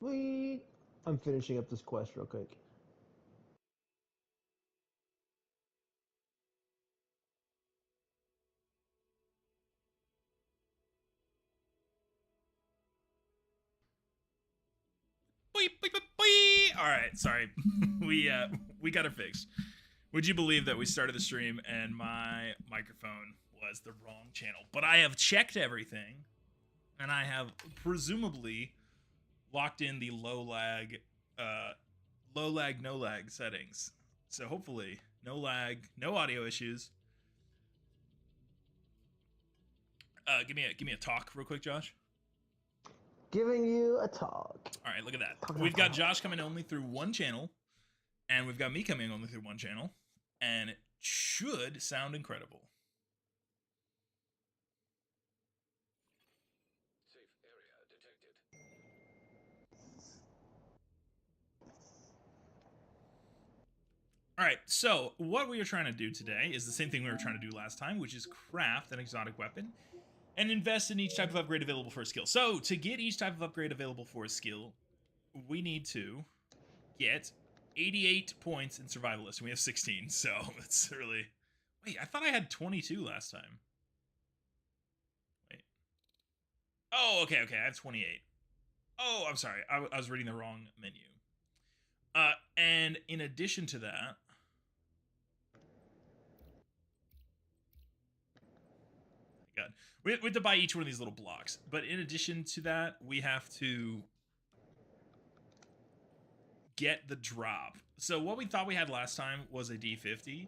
We. I'm finishing up this quest real quick. Boing, boing, boing, boing. All right, sorry, we got it fixed. Would you believe that we started the stream and my microphone was the wrong channel? But I have checked everything, and I have presumably locked in the low lag, no lag settings. So hopefully, no lag, no audio issues. Give me a talk real quick, Josh. Giving you a talk. All right, look at that. Talk, We've talk, got talk. Josh coming only through one channel, and we've got me coming only through one channel, and it should sound incredible. Safe area detected. All right, so what we are trying to do today is the same thing we were trying to do last time, which is craft an exotic weapon and invest in each type of upgrade available for a skill. So to get each type of upgrade available for a skill, we need to get 88 points in survivalist, and we have 16, so it's really... Wait, I thought I had 22 last time. Wait. Oh, okay, I have 28. Oh, I'm sorry, I was reading the wrong menu. And in addition to that, God, we have to buy each one of these little blocks. But in addition to that, we have to get the drop. So what we thought we had last time was a D50,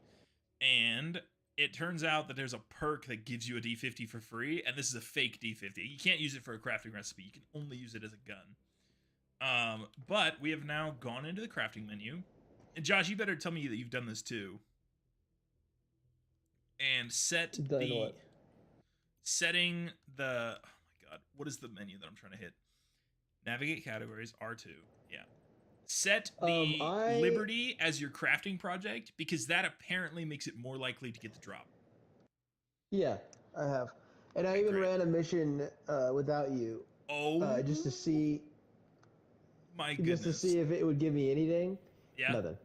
and it turns out that there's a perk that gives you a D50 for free, and this is a fake D50. You can't use it for a crafting recipe. You can only use it as a gun. But we have now gone into the crafting menu. And Josh, you better tell me that you've done this too. And set Done the... what? Setting the... Oh my god, what is the menu that I'm trying to hit? Navigate categories, R2. Yeah. Set the Liberty as your crafting project, because that apparently makes it more likely to get the drop. Yeah, I have. And I even ran a mission without you. Oh, just to see. My goodness. Just to see if it would give me anything. Yeah. Nothing.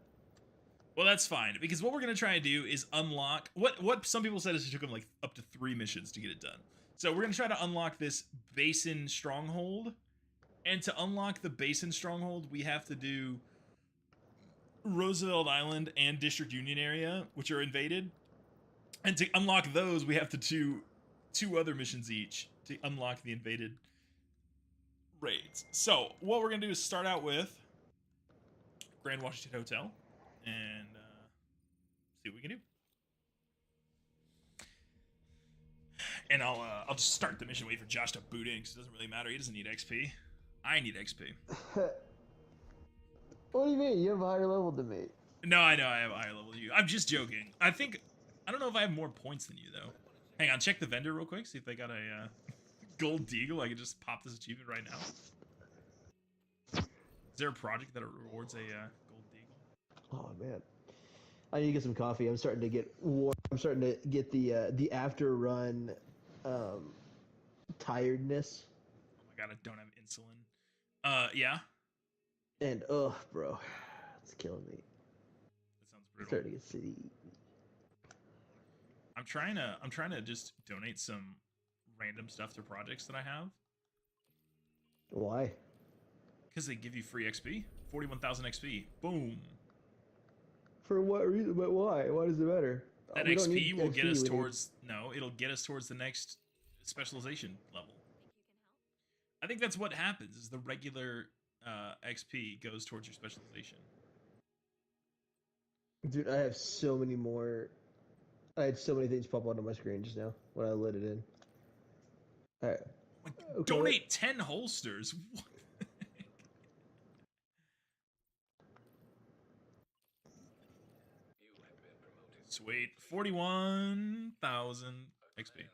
Well, that's fine, because what we're gonna try and do is unlock what some people said is it took them like up to 3 missions to get it done. So we're gonna try to unlock this Basin Stronghold, and to unlock the Basin Stronghold, we have to do Roosevelt Island and District Union area, which are invaded. And to unlock those, we have to do 2 other missions each to unlock the invaded raids. So what we're gonna do is start out with Grand Washington Hotel and see what we can do. And I'll just start the mission, wait for Josh to boot in, because it doesn't really matter. He doesn't need XP. I need XP. What do you mean? You have a higher level than me. No, I know I have a higher level than you. I'm just joking. I don't know if I have more points than you, though. Hang on, check the vendor real quick, see if they got a gold deagle. I can just pop this achievement right now. Is there a project that rewards a gold deagle? Oh, man. I need to get some coffee. I'm starting to get warm. I'm starting to get the after run tiredness. Oh my god, I don't have insulin. Yeah. And bro, it's killing me. That sounds brutal. Starting to get city. I'm trying to just donate some random stuff to projects that I have. Why? Because they give you free XP. 41,000 XP. Boom. For what reason? But why? Why does it matter? That XP will get us towards... No, it'll get us towards the next specialization level. I think that's what happens, is the regular XP goes towards your specialization. Dude, I have so many more... I had so many things pop out on my screen just now when I let it in. Alright. Okay. Donate 10 holsters? What? Sweet. 41,000 XP.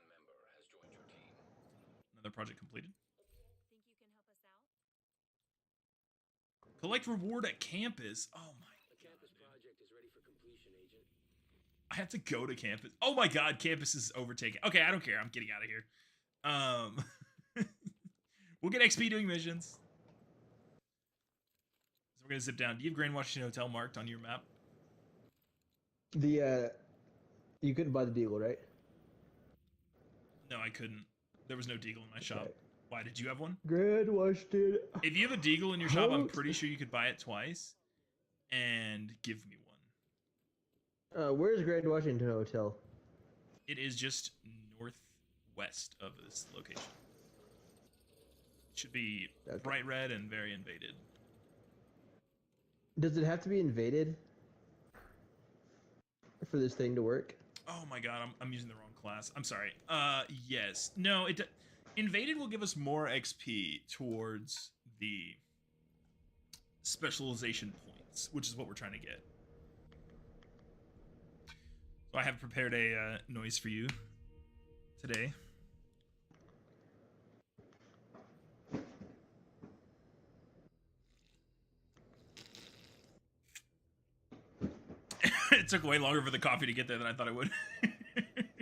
Another project completed. Think you can help us out? Collect reward at campus. Oh my god. The campus project is ready for completion, Agent. I have to go to campus. Oh my god, campus is overtaken. Okay, I don't care. I'm getting out of here. We'll get XP doing missions. We're gonna zip down. Do you have Grand Washington Hotel marked on your map? The you couldn't buy the deagle, right? No, I couldn't. There was no deagle in my shop. Okay. Why, did you have one? Grand Washington. If you have a deagle in your shop, I'm How- pretty sure you could buy it twice and give me one. Where's Grand Washington Hotel? It is just northwest of this location. It should be Okay. bright red and very invaded. Does it have to be invaded for this thing to work? Oh my god, I'm using the wrong class. I'm sorry. Yes. No, invaded will give us more XP towards the specialization points, which is what we're trying to get. So I have prepared a noise for you today. It took way longer for the coffee to get there than I thought it would.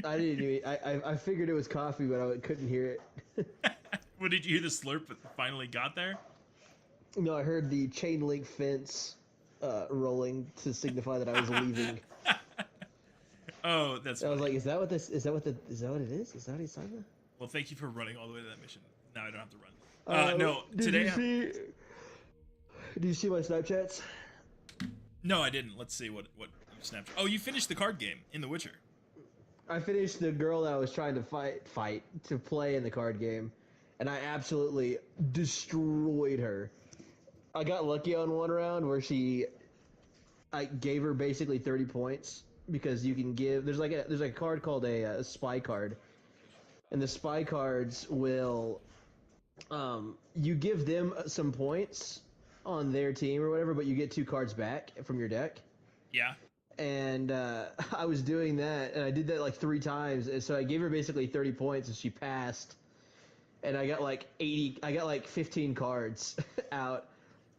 I didn't even. I figured it was coffee, but I couldn't hear it. Well, did you hear the slurp that finally got there? No, I heard the chain link fence rolling to signify that I was leaving. Oh, that's I was funny. like, is that what this? Is that what it is? Is that what he's talking about? Well, thank you for running all the way to that mission. Now I don't have to run. No, Did today. Did you see my Snapchats? No, I didn't. Let's see what you snapped. Oh, you finished the card game in The Witcher. I finished the girl that I was trying to fight to play in the card game, and I absolutely destroyed her. I got lucky on one round where I gave her basically 30 points because you can give. There's a card called a spy card, and the spy cards will, you give them some points on their team or whatever, but you get 2 cards back from your deck. Yeah. And I was doing that, and I did that like 3 times, and so I gave her basically 30 points, and she passed. And I got like 15 cards out,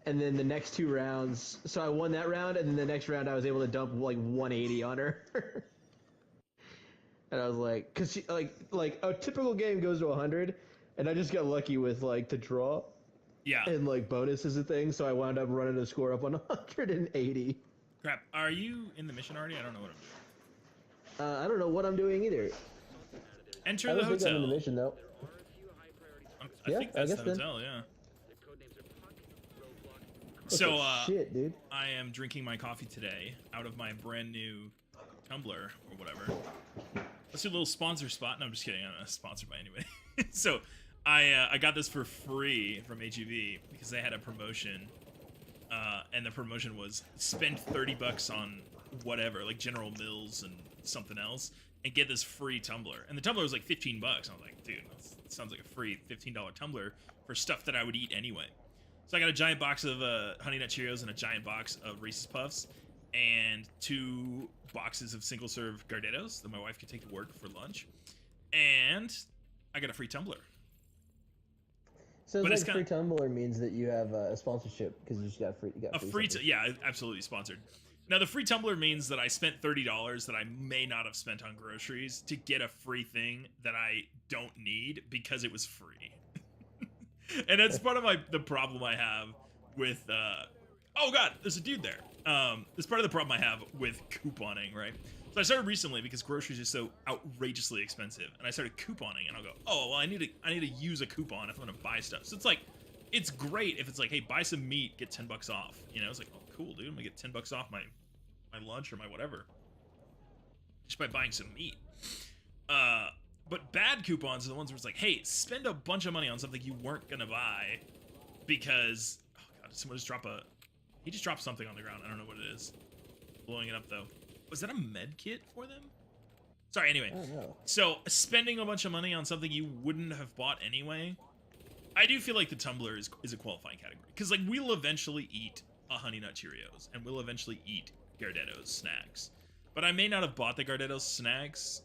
and then the next 2 rounds, so I won that round, and then the next round I was able to dump like 180 on her. And I was like, cause she like a typical game goes to 100, and I just got lucky with like the draw Yeah. and like bonuses and things, so I wound up running the score up on 180. Crap. Are you in the mission already? I don't know what I'm doing. I don't know what I'm doing either. Enter I the don't think I'm in the hotel. mission though. I Yeah, think I that's guess the then. hotel, yeah. The codenames are Puck, Roadblock, So, What the shit, dude. I am drinking my coffee today out of my brand new tumbler or whatever. Let's do a little sponsor spot. No, I'm just kidding. I'm not sponsored by anybody. So, I got this for free from HEV because they had a promotion. And the promotion was spend $30 on whatever, like General Mills and something else, and get this free tumbler. And the tumbler was like $15. I was like, dude, that sounds like a free $15 tumbler for stuff that I would eat anyway. So I got a giant box of Honey Nut Cheerios and a giant box of Reese's Puffs and 2 boxes of single serve Gardettos that my wife could take to work for lunch. And I got a free tumbler. So But it's it's like kinda- free tumbler means that you have a sponsorship because you just got free. You got A free, something. yeah, absolutely sponsored. Now the free tumbler means that I spent $30 that I may not have spent on groceries to get a free thing that I don't need because it was free. And that's part of the problem I have with. Oh god, there's a dude there. It's part of the problem I have with couponing, right? So I started recently because groceries are so outrageously expensive, and I started couponing, and I'll go, oh well, I need to use a coupon if I'm gonna buy stuff. So it's like, it's great if it's like, hey, buy some meat, get $10 off. You know, it's like, oh cool, dude, I'm gonna get $10 off my lunch or my whatever just by buying some meat. But bad coupons are the ones where it's like, hey, spend a bunch of money on something you weren't gonna buy because, oh god, did someone just drop he just dropped something on the ground. I don't know what it is. Blowing it up though. Was that a med kit for them? Sorry, anyway. I don't know. So, spending a bunch of money on something you wouldn't have bought anyway, I do feel like the tumbler is a qualifying category. Because, like, we'll eventually eat a Honey Nut Cheerios, and we'll eventually eat Gardetto's snacks. But I may not have bought the Gardetto's snacks,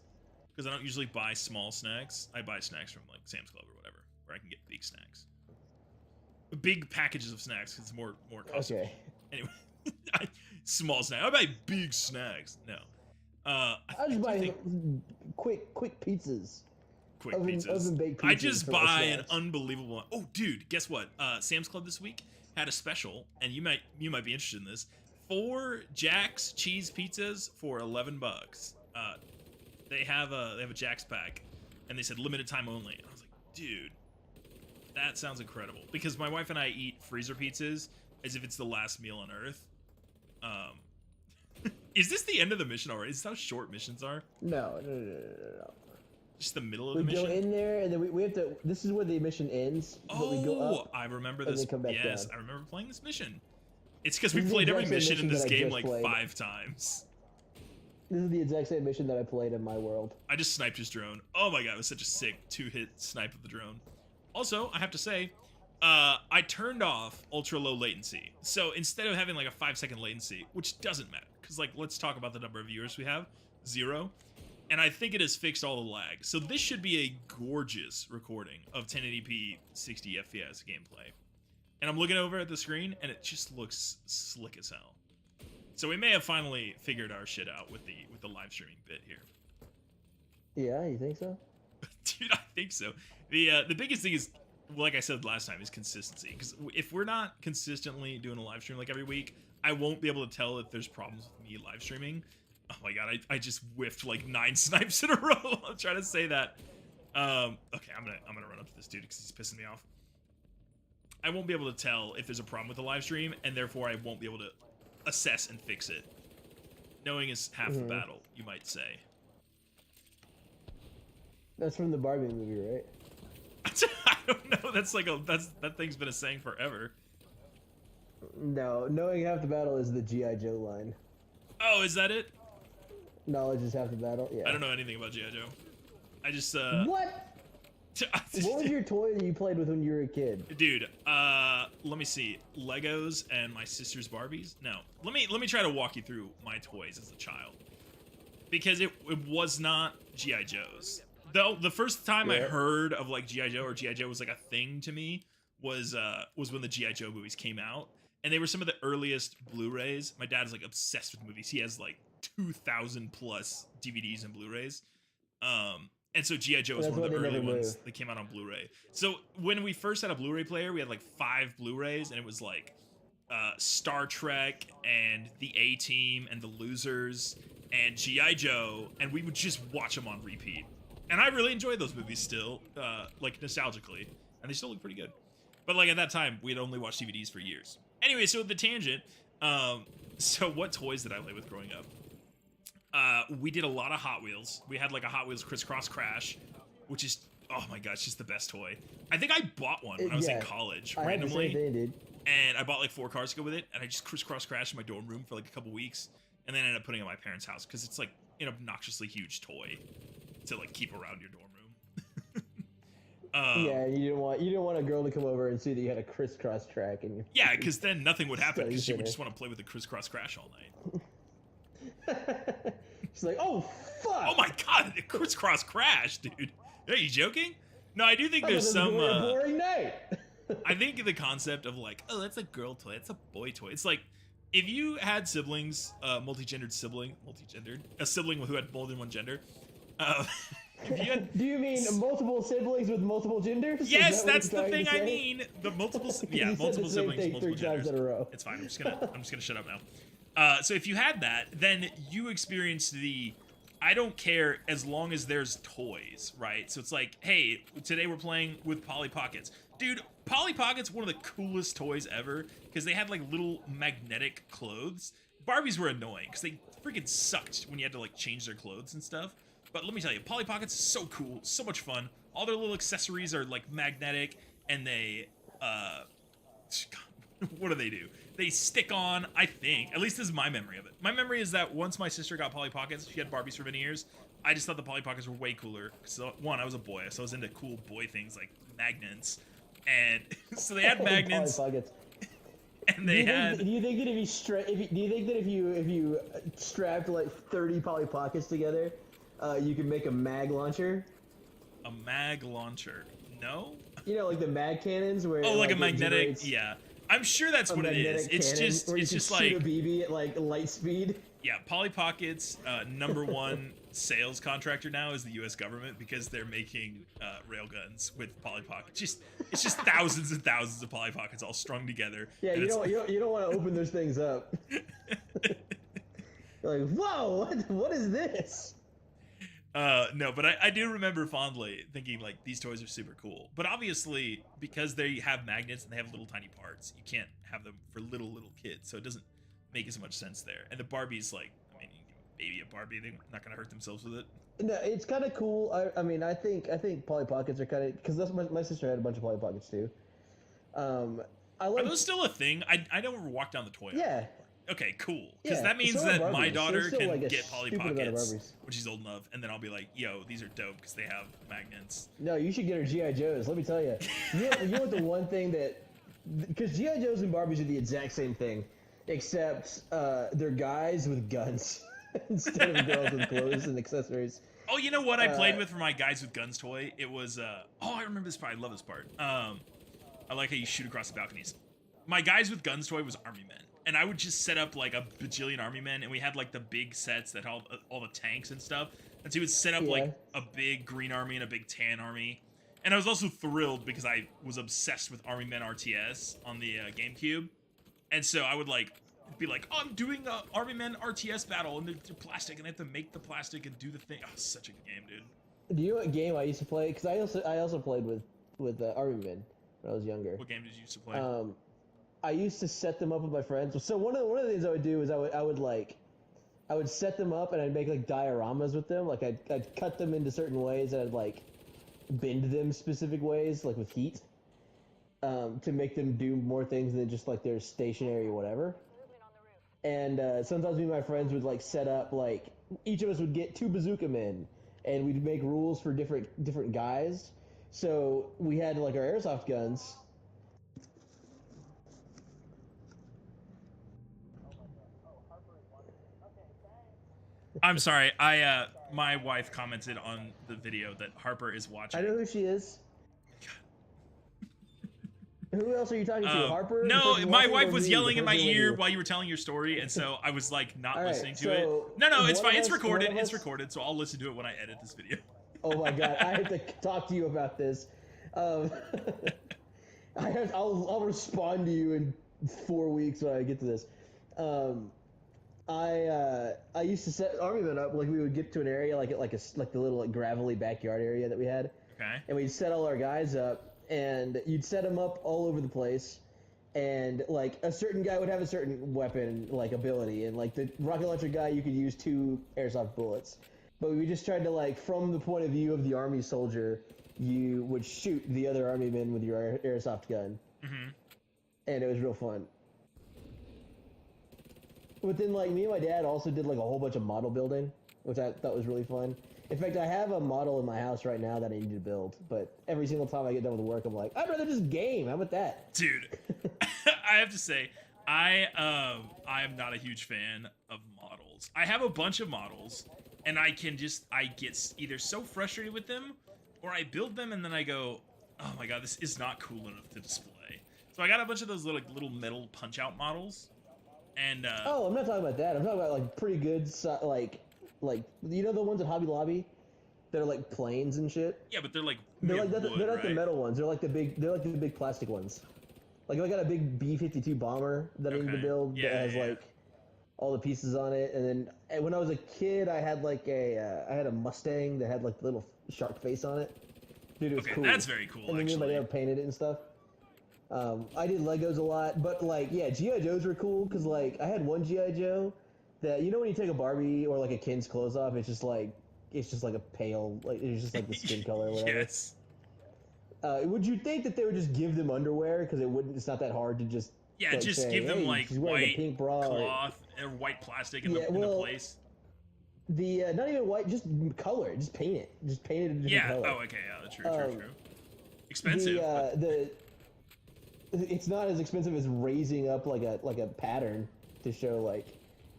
because I don't usually buy small snacks. I buy snacks from, like, Sam's Club or whatever, where I can get big snacks. Big packages of snacks, because it's more cost. Okay. Anyway, small snack. I buy big snacks. No. I just do buy think quick pizzas. quick oven- pizzas. oven-baked I pizzas just for my buy an snacks. unbelievable. Oh, dude, guess what? Sam's Club this week had a special, and you might be interested in this. 4 Jack's cheese pizzas for $11. They have a Jack's pack, and they said limited time only. And I was like, dude, that sounds incredible. Because my wife and I eat freezer pizzas as if it's the last meal on Earth. Is this the end of the mission already? Is this how short missions are? No. Just the middle of We the mission? go in there, and then we have to. This is where the mission ends. But we go Oh, up. I remember and this. then come back Yes, down. I remember playing this mission. It's because we This is the played every exact same mission in mission this that I game just like played. 5 times. This is the exact same mission that I played in my world. I just sniped his drone. Oh my god, it was such a sick 2-hit snipe of the drone. Also, I have to say, I turned off ultra low latency. So instead of having like a 5-second latency, which doesn't matter, because like let's talk about the number of viewers we have, 0. And I think it has fixed all the lag. So this should be a gorgeous recording of 1080p 60 FPS gameplay. And I'm looking over at the screen, and it just looks slick as hell. So we may have finally figured our shit out with the live streaming bit here. Yeah, you think so? Dude, I think so. The biggest thing is, like I said last time, is consistency. Because if we're not consistently doing a live stream like every week, I won't be able to tell if there's problems with me live streaming. Oh my god, I just whiffed like 9 snipes in a row. I'm trying to say that. Okay, I'm gonna run up to this dude because he's pissing me off. I won't be able to tell if there's a problem with the live stream, and therefore I won't be able to assess and fix it. Knowing is half the battle, you might say. That's from the Barbie movie, right? I don't know. That thing's been a saying forever. No, knowing half the battle is the G.I. Joe line. Oh, is that it? Knowledge is half the battle. Yeah. I don't know anything about G.I. Joe. I just What? What was your toy that you played with when you were a kid? Dude, let me see. Legos and my sister's Barbies? No. Let me try to walk you through my toys as a child. Because it was not G.I. Joe's. Though the first time I heard of like G.I. Joe or G.I. Joe was like a thing to me was when the G.I. Joe movies came out. And they were some of the earliest Blu-rays. My dad's like obsessed with movies. He has like 2,000 plus DVDs and Blu-rays. And so G.I. Joe was one of the early ones that came out on Blu-ray. So when we first had a Blu-ray player, we had like 5 Blu-rays, and it was like Star Trek and the A-Team and the Losers and G.I. Joe, and we would just watch them on repeat. And I really enjoyed those movies still, like nostalgically, and they still look pretty good. But like at that time, we had only watched DVDs for years. Anyway, so the tangent. So what toys did I play with growing up? We did a lot of Hot Wheels. We had like a Hot Wheels Crisscross Crash, which is, oh my gosh, just the best toy. I think I bought one when I was in college randomly. I had the same thing, dude. And I bought like 4 cars to go with it, and I just crisscross crashed in my dorm room for like a couple weeks, and then ended up putting it in my parents' house because it's like an obnoxiously huge toy to like keep around your dorm room. Yeah, you didn't want a girl to come over and see that you had a crisscross track and you. Yeah, because then nothing would happen because she would Center. just want to play with the crisscross crash all night. She's like, oh fuck! Oh my god, the crisscross crash, dude. Are you joking? No, I do think I thought there's this was some. gonna be a boring night. I think the concept of like, oh, that's a girl toy, it's a boy toy. It's like if you had siblings, a sibling who had more than one gender. If you had, Do you mean multiple siblings with multiple genders? Is yes, that what that's you're the trying thing to I say? mean. The multiple, You yeah, said multiple the same siblings, thing multiple 3 times genders. in a row. It's fine. I'm just gonna shut up now. So if you had that, then you experienced the I don't care as long as there's toys, right? So it's like, hey, today we're playing with Polly Pockets. Dude, Polly Pockets, one of the coolest toys ever because they had like little magnetic clothes. Barbies were annoying because they freaking sucked when you had to like change their clothes and stuff. But let me tell you, Polly Pockets is so cool, so much fun. All their little accessories are like magnetic, and they, what do? They stick on, I think. At least this is my memory of it. My memory is that once my sister got Polly Pockets, she had Barbies for many years. I just thought the Polly Pockets were way cooler. So one, I was a boy, so I was into cool boy things like magnets, and so they had magnets. Polly Pockets. And they had. Do you think that if you strapped like 30 Polly Pockets together, you could make a mag launcher? A mag launcher? No. You know, like the mag cannons where. Oh, like a it magnetic. generates- Yeah. I'm sure that's A what it is. magnetic It's cannon just where you it's can just shoot like a BB at like light speed. yeah, Polly Pocket's #1 sales contractor now is the U.S. government because they're making railguns with Polly Pocket. It's just thousands and thousands of Polly Pockets all strung together. Yeah, and you don't want to open those things up. You're like, whoa, what is this? No, but I do remember fondly thinking like these toys are super cool. But obviously, because they have magnets and they have little tiny parts, you can't have them for little kids. So it doesn't make as much sense there. And the Barbie's like, I mean, you give a baby a Barbie, they're not gonna hurt themselves with it. No, it's kind of cool. I mean, I think Polly Pockets are kind of because that's my sister had a bunch of Polly Pockets too. I Are like. those still a thing? I never walked down the toy aisle. Yeah, Okay, cool. Because Yeah, that means so are that my Barbies. daughter There's still, can like, a get Polly stupid amount of Pockets Barbies. when she's old enough, and then I'll be like, yo, these are dope because they have magnets. no, you should get her GI Joes. Let me tell you, you want the one thing that because GI Joes and Barbies are the exact same thing, except they're guys with guns instead of girls with clothes and accessories. Oh, you know what I played with for my Guys with Guns toy? It was, oh, I remember this part. I love this part. I like how you shoot across the balconies. My Guys with Guns toy was Army Men. And I would just set up like a bajillion Army Men, and we had like the big sets that had all the tanks and stuff. And so he would set up like a big green army and a big tan army. And I was also thrilled because I was obsessed with Army Men RTS on the GameCube. And so I would like be like, oh, I'm doing a Army Men RTS battle, and they're plastic, and I have to make the plastic and do the thing. Oh, it's such a good game, dude. Do you know what game I used to play? Because I also played with Army Men when I was younger. What game did you used to play? I used to set them up with my friends. So one of the things I would do is I would set them up and I'd make like dioramas with them. Like I'd cut them into certain ways and I'd like bend them specific ways, like with heat, to make them do more things than just like they're stationary or whatever. And sometimes me and my friends would like set up like each of us would get 2 bazooka men, and we'd make rules for different guys. So we had like our airsoft guns. I'm sorry. My wife commented on the video that Harper is watching. I know who she is. Who else are you talking to? Harper? the No, person my watching, wife or was me, yelling the in my person with ear you? while you were telling your story, and so I was like not All right, listening to so it. No, it's one fine. of It's us- recorded. one of It's us- recorded, so I'll listen to it when I edit this video. Oh my god, I have to talk to you about this. I'll respond to you in 4 weeks when I get to this. I used to set Army Men up like we would get to an area like the little like gravelly backyard area that we had, Okay. and we'd set all our guys up, and you'd set them up all over the place, and like a certain guy would have a certain weapon like ability, and like the rocket launcher guy you could use 2 airsoft bullets, but we just tried to like from the point of view of the army soldier, you would shoot the other army men with your airsoft gun, and it was real fun. But then, like, me and my dad also did, like, a whole bunch of model building, which I thought was really fun. In fact, I have a model in my house right now that I need to build, but every single time I get done with work, I'm like, I'd rather just game. How about that? Dude, I have to say, I am not a huge fan of models. I have a bunch of models, and I get either so frustrated with them, or I build them and then I go, oh my god, this is not cool enough to display. So I got a bunch of those little metal punch-out models. And Oh, I'm not talking about that. I'm talking about, like, pretty good, like, you know the ones at Hobby Lobby? That are, like, planes and shit? yeah, but they're like They're made like, of wood, they're like the right? metal ones. They're like the big plastic ones. Like, I got a big B-52 bomber that I need to Okay. build Yeah, that has, yeah. like, all the pieces on it. And then when I was a kid, I had, like, I had a Mustang that had, like, the little shark face on it. Dude, it was Okay, cool. that's very cool, And then me and my actually. dad painted it and stuff. I did Legos a lot, but, like, yeah, G.I. Joes were cool, because, like, I had one G.I. Joe that, you know when you take a Barbie or, like, a Ken's clothes off, it's just like a pale, like, it's just, like, the skin color or whatever. Yes. Would you think that they would just give them underwear, because it's not that hard to just, Yeah, like, just say, give them hey, like she's wearing a white pink bra or cloth or white plastic in, Yeah, the well, place. the, not even white, just color, just paint it a different Yeah. color. Oh, okay. Yeah, that's true. Expensive. It's not as expensive as raising up like a pattern to show like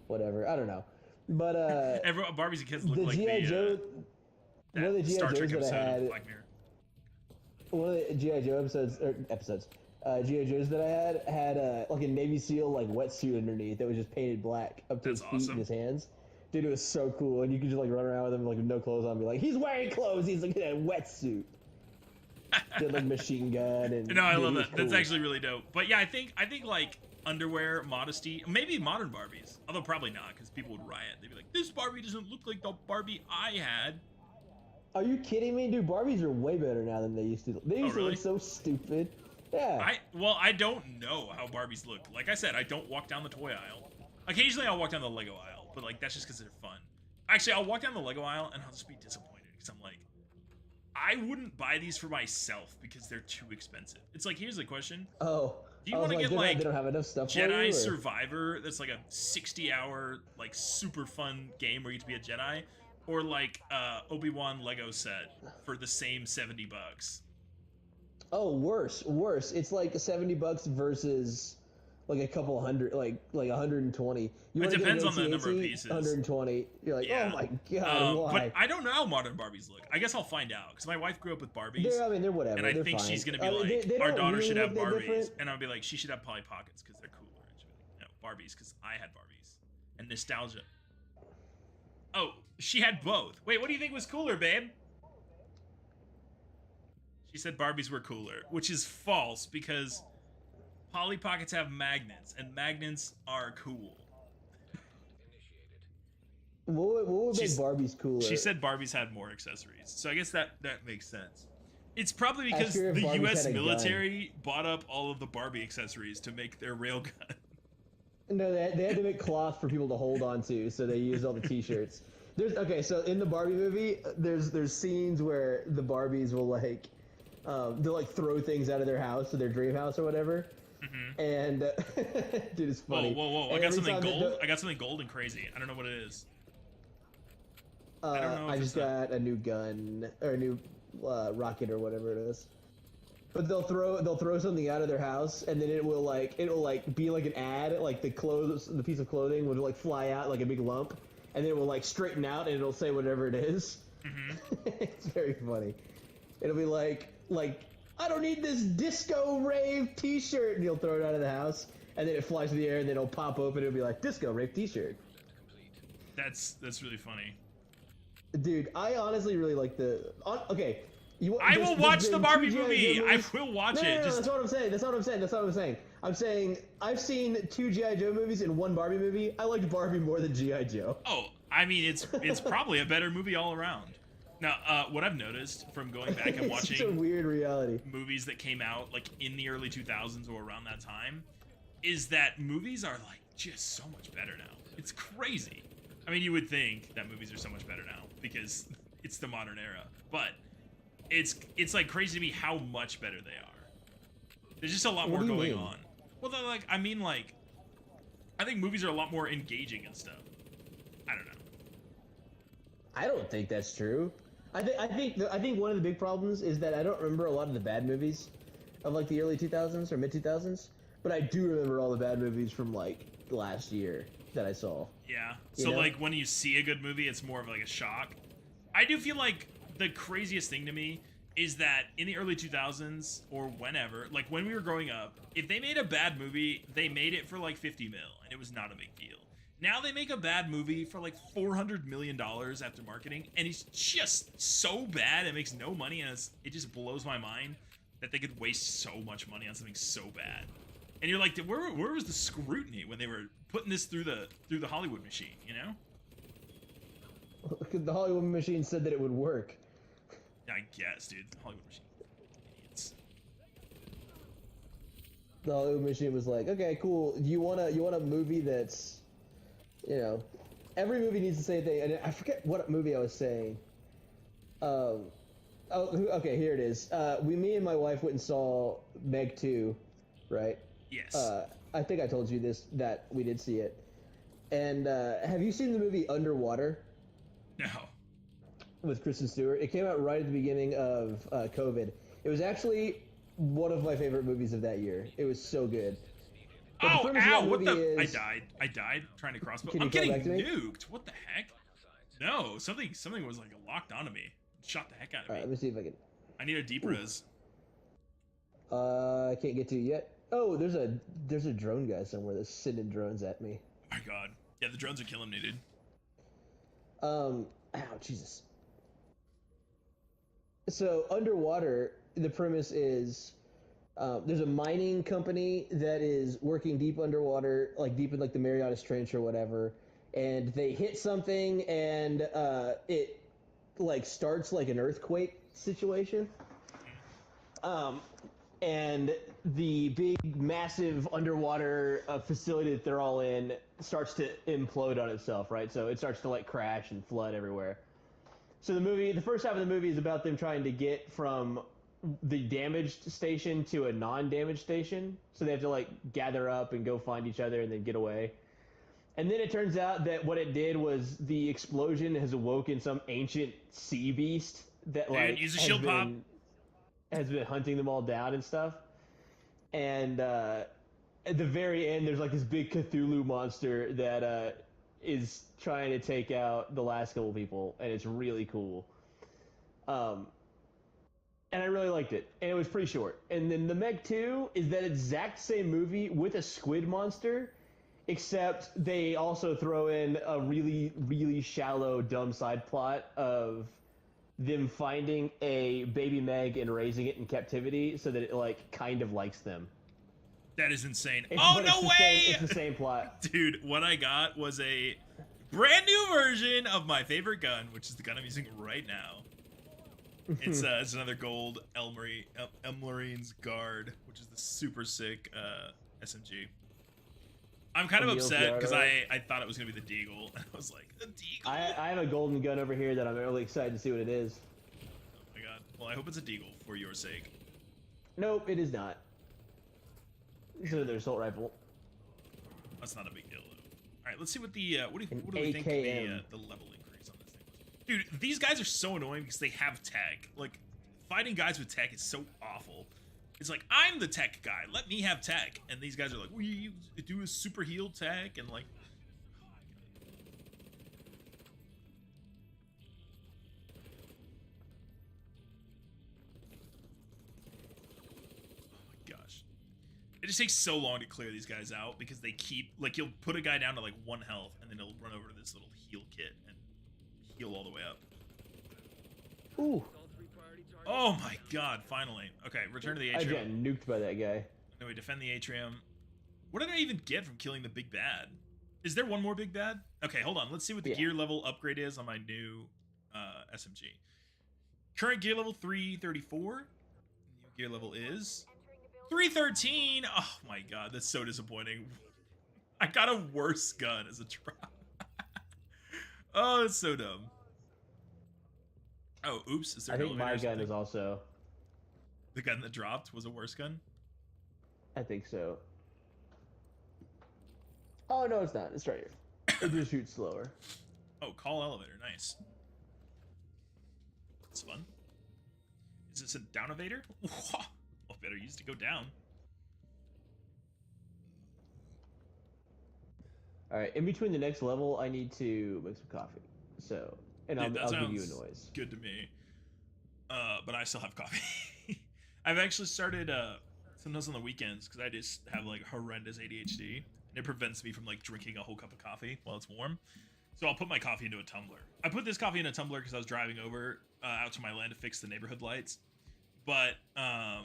whatever. I don't know, but Barbies and kids look the like GI Joe, one of the GI Star Trek Joes that I episode of had, Black Mirror. one of the GI Joe episodes, GI Joes that I had like a Navy SEAL like wetsuit underneath that was just painted black up to That's his feet awesome. and his hands. Dude, it was so cool, and you could just like run around with him like with no clothes on, and be like, he's wearing clothes. He's like in a wetsuit. Did like machine gun and. No, I dude, love it was that. That's cool. actually really dope. But yeah, I think like underwear, modesty, maybe modern Barbies. Although probably not, because people would riot. They'd be like, "This Barbie doesn't look like the Barbie I had." Are you kidding me, dude? Barbies are way better now than they used to. They used to really? look so stupid. Yeah. I don't know how Barbies look. Like I said, I don't walk down the toy aisle. Occasionally, I'll walk down the Lego aisle, but like that's just because they're fun. Actually, I'll walk down the Lego aisle and I'll just be disappointed because I'm like, I wouldn't buy these for myself because they're too expensive. It's like, here's the question: Oh. do you I was want to get they don't- like they don't have enough stuff for Jedi you, or- Survivor that's like a 60-hour like super fun game where you get to be a Jedi, or like Obi-Wan Lego set for the same $70? Oh, worse. It's like $70 versus like a couple hundred, like 120. You It wanna get depends an on the number of AT-AT, pieces. 120. You're like, Yeah. oh my god, why? But I don't know how modern Barbies look. I guess I'll find out because my wife grew up with Barbies. They're whatever. And I they're think fine. she's gonna be I mean, like, they our don't daughter really should have look that Barbies, different. and I'll be like, she should have Polly Pockets because they're cooler. And she'll be like, no, Barbies because I had Barbies, and nostalgia. Oh, she had both. Wait, what do you think was cooler, babe? She said Barbies were cooler, which is false because Polly Pockets have magnets, and magnets are cool. What would make She's- Barbies cooler? She said Barbies had more accessories, so I guess that makes sense. It's probably Ask because her if the Barbies U.S. had a gun. military bought up all of the Barbie accessories to make their railgun. No, they had to make cloth for people to hold on to, so they used all the T-shirts. So in the Barbie movie, there's scenes where the Barbies will like, they'll like throw things out of their house, to their dream house or whatever. And dude, it's Whoa, funny. whoa, whoa! I And got every something time gold. the- I got something gold and crazy. I don't know what it is. I don't know I if just it's a- got a new gun or a new rocket or whatever it is. But they'll throw something out of their house, and then it'll be like an ad, like the piece of clothing would like fly out like a big lump, and then it will like straighten out, and it'll say whatever it is. It's very funny. It'll be like I don't need this disco rave T-shirt, and you'll throw it out of the house, and then it flies through the air, and then it'll pop open, and it'll be like disco rave T-shirt. That's really funny. Dude, I honestly really like the. Okay, I will watch the Barbie two G.I. movie. Joe I movies. will watch No, it. no, Just that's what I'm saying. That's what I'm saying. I'm saying I've seen 2 G.I. Joe movies and 1 Barbie movie. I liked Barbie more than G.I. Joe. oh, I mean, it's probably a better movie all around. Now, what I've noticed from going back and It's such a watching weird reality. movies that came out like in the early 2000s or around that time is that movies are like just so much better now. It's crazy. I mean, you would think that movies are so much better now because it's the modern era, but it's like crazy to me how much better they are. There's just a lot What more do you going mean? on. Well, they're like I mean like I think movies are a lot more engaging and stuff. I don't know. I don't think that's true. I think one of the big problems is that I don't remember a lot of the bad movies of like the early 2000s or mid 2000s, but I do remember all the bad movies from like last year that I saw. Yeah. You So know? like when you see a good movie, it's more of like a shock. I do feel like the craziest thing to me is that in the early 2000s or whenever, like when we were growing up, if they made a bad movie, they made it for like 50 mil and it was not a big deal. Now they make a bad movie for like $400 million after marketing, and it's just so bad it makes no money, and it just blows my mind that they could waste so much money on something so bad. And you're like, where was the scrutiny when they were putting this through the Hollywood machine? You know? The Hollywood machine said that it would work. I guess, dude. The Hollywood machine. Idiots. The Hollywood machine was like, okay, cool. You want a movie that's, you know, every movie needs the same thing. And I forget what movie I was saying. Okay, here it is. Me and my wife went and saw Meg 2, right? Yes. I think I told you that we did see it. And have you seen the movie Underwater No. with Kristen Stewart? It came out right at the beginning of COVID. It was actually one of my favorite movies of that year. It was so good. But the Oh, premise of ow! that What the? movie I is- died. I died trying to crossbow. Can I'm you come getting back to me? nuked. What the heck? No, something was like locked onto me. Shot the heck out of All right, me. let me see if I can. I need a deep res. I can't get to it yet. Oh, there's a drone guy somewhere that's sending drones at me. My God. Yeah, the drones are killing me, dude. Ow, Jesus. So underwater, the premise is there's a mining company that is working deep underwater, like deep in like the Marianas Trench or whatever, and they hit something and it like starts like an earthquake situation. Um, and the big, massive underwater facility that they're all in starts to implode on itself, right? So it starts to like crash and flood everywhere. So the first half of the movie is about them trying to get from the damaged station to a non-damaged station. So they have to like gather up and go find each other and then get away. And then it turns out that what it did was the explosion has awoken some ancient sea beast that like use a shield pop. has been hunting them all down and stuff. And at the very end, there's like this big Cthulhu monster that is trying to take out the last couple people, and it's really cool. And I really liked it, and it was pretty short. And then the Meg 2 is that exact same movie with a squid monster, except they also throw in a really, really shallow, dumb side plot of them finding a baby Meg and raising it in captivity so that it like kind of likes them. That is insane. It's, Oh, but no it's way! It's the same plot. Dude, what I got was a brand new version of my favorite gun, which is the gun I'm using right now. It's another gold Elmarine's Guard, which is the super sick SMG. I'm kind of Emil's upset Guard, because alright. I thought it was going to be the Deagle. And I was like, the Deagle? I have a golden gun over here that I'm really excited to see what it is. Oh my God. Well, I hope it's a Deagle for your sake. Nope, it is not. It's another assault rifle. That's not a big deal, though. All right, let's see what the what do we think AKM. the level increase on this thing was. Dude, these guys are so annoying because they have tech. Like, fighting guys with tech is so awful. It's like, I'm the tech guy. Let me have tech. And these guys are like, we do a super heal tech and like. It just takes so long to clear these guys out because they keep, like, you'll put a guy down to like 1 health and then he'll run over to this little heal kit and heal all the way up. Ooh. Oh my God, finally. Okay, return to the I got atrium. nuked by that guy. Then we defend the atrium. What did I even get from killing the big bad? Is there one more big bad? Okay, hold on. Let's see what the gear level upgrade is on my new SMG. Current gear level 334. New gear level is 313. Oh my God, that's so disappointing. I got a worse gun as a drop. Oh, that's so dumb. Oh, oops. Is there I think my gun is is also. the gun that dropped was a worse gun? I think so. Oh no, it's not. It's right here. It just shoots slower. Oh, call elevator. Nice. That's fun. Is this a down elevator? Well, better use to go down. All right. In between the next level, I need to make some coffee. So, and Dude, I'll that give you a sounds noise. good to me. But I still have coffee. I've actually started sometimes on the weekends because I just have like horrendous ADHD and it prevents me from like drinking a whole cup of coffee while it's warm. So I'll put my coffee into a tumbler. I put this coffee in a tumbler because I was driving over out to my land to fix the neighborhood lights. But I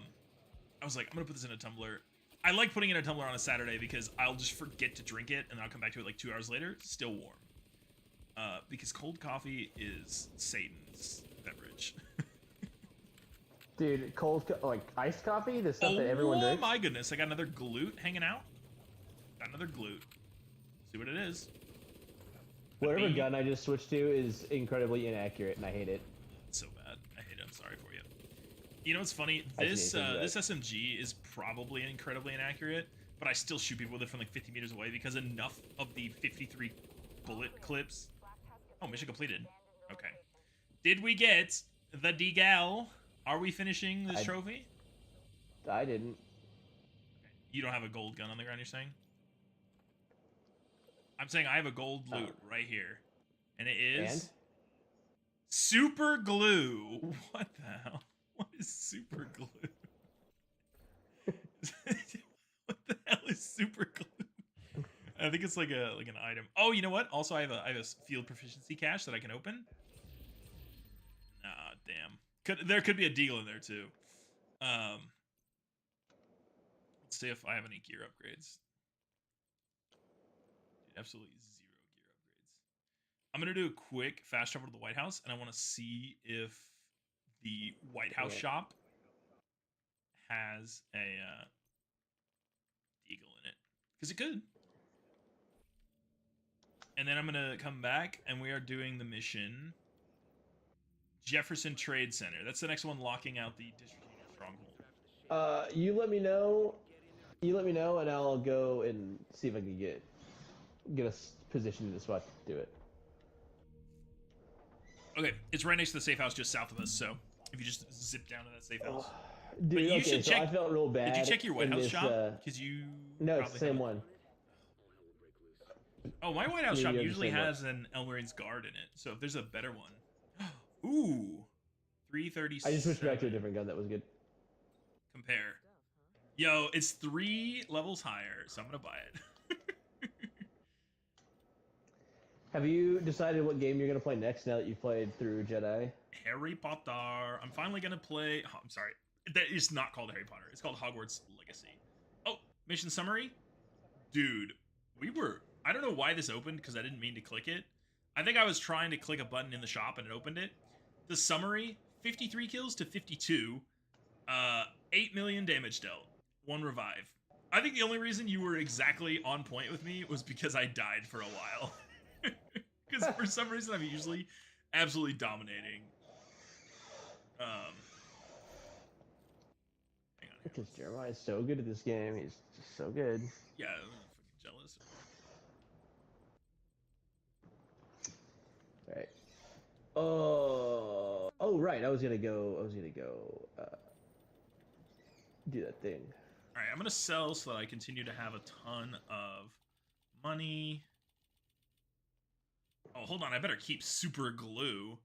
was like, I'm gonna put this in a tumbler. I like putting it in a tumbler on a Saturday because I'll just forget to drink it and then I'll come back to it like 2 hours later, still warm. Because cold coffee is Satan's beverage. Dude, like iced coffee, the stuff that everyone Oh drinks. my goodness, I got another glute hanging out. Got another glute. See what it is. Whatever Me. gun I just switched to is incredibly inaccurate, and I hate it. It's so bad. I hate it. I'm sorry for you. You know what's funny? I This see anything this SMG is probably incredibly inaccurate, but I still shoot people with it from like 50 meters away because enough of the 53 bullet clips. Oh, mission completed. Okay. Did we get the Deagle? Are we finishing this trophy? I didn't. You don't have a gold gun on the ground, you're saying? I'm saying I have a gold loot right here. And it is... And? Super glue. What the hell? What is super glue? What the hell is super glue? I think it's like an item. Oh, you know what? Also, I have a field proficiency cache that I can open. Ah, damn. There could be a deal in there too. Let's see if I have any gear upgrades. Dude, absolutely zero gear upgrades. I'm gonna do a quick fast travel to the White House, and I want to see if the White House shop has a eagle in it, because it could. And then I'm gonna come back, and we are doing the mission Jefferson Trade Center. That's the next one, locking out the district stronghold. You let me know. You let me know, and I'll go and see if I can get us positioned in the spot to do it. Okay, it's right next to the safe house just south of us, so if you just zip down to that safe house. Dude, But you okay, should so check. I felt real bad. Did you check your White in House this, shop? Because you. No, it's probably the same haven't. one. Oh, my White House Yeah, shop you have the usually same one. has an Elmerine's Guard in it, so if there's a better one. Ooh. 337. I just switched back to a different gun that was good. Compare. Yo, it's 3 levels higher, so I'm gonna buy it. Have you decided what game you're gonna play next now that you've played through Jedi? Harry Potter. I'm finally gonna play. Oh, I'm sorry. That is not called Harry Potter. It's called Hogwarts Legacy. Oh, mission summary. Dude, I don't know why this opened because I didn't mean to click it. I think I was trying to click a button in the shop and it opened it. The summary: 53 kills to 52. 8 million damage dealt. 1 revive. I think the only reason you were exactly on point with me was because I died for a while. Because for some reason I'm usually absolutely dominating. Hang on here. Because Jeremiah is so good at this game. He's just so good. Yeah, I'm fucking jealous. All right. Oh, right. I was gonna go. Do that thing. All right, I'm gonna sell so that I continue to have a ton of money. Oh, hold on. I better keep super glue.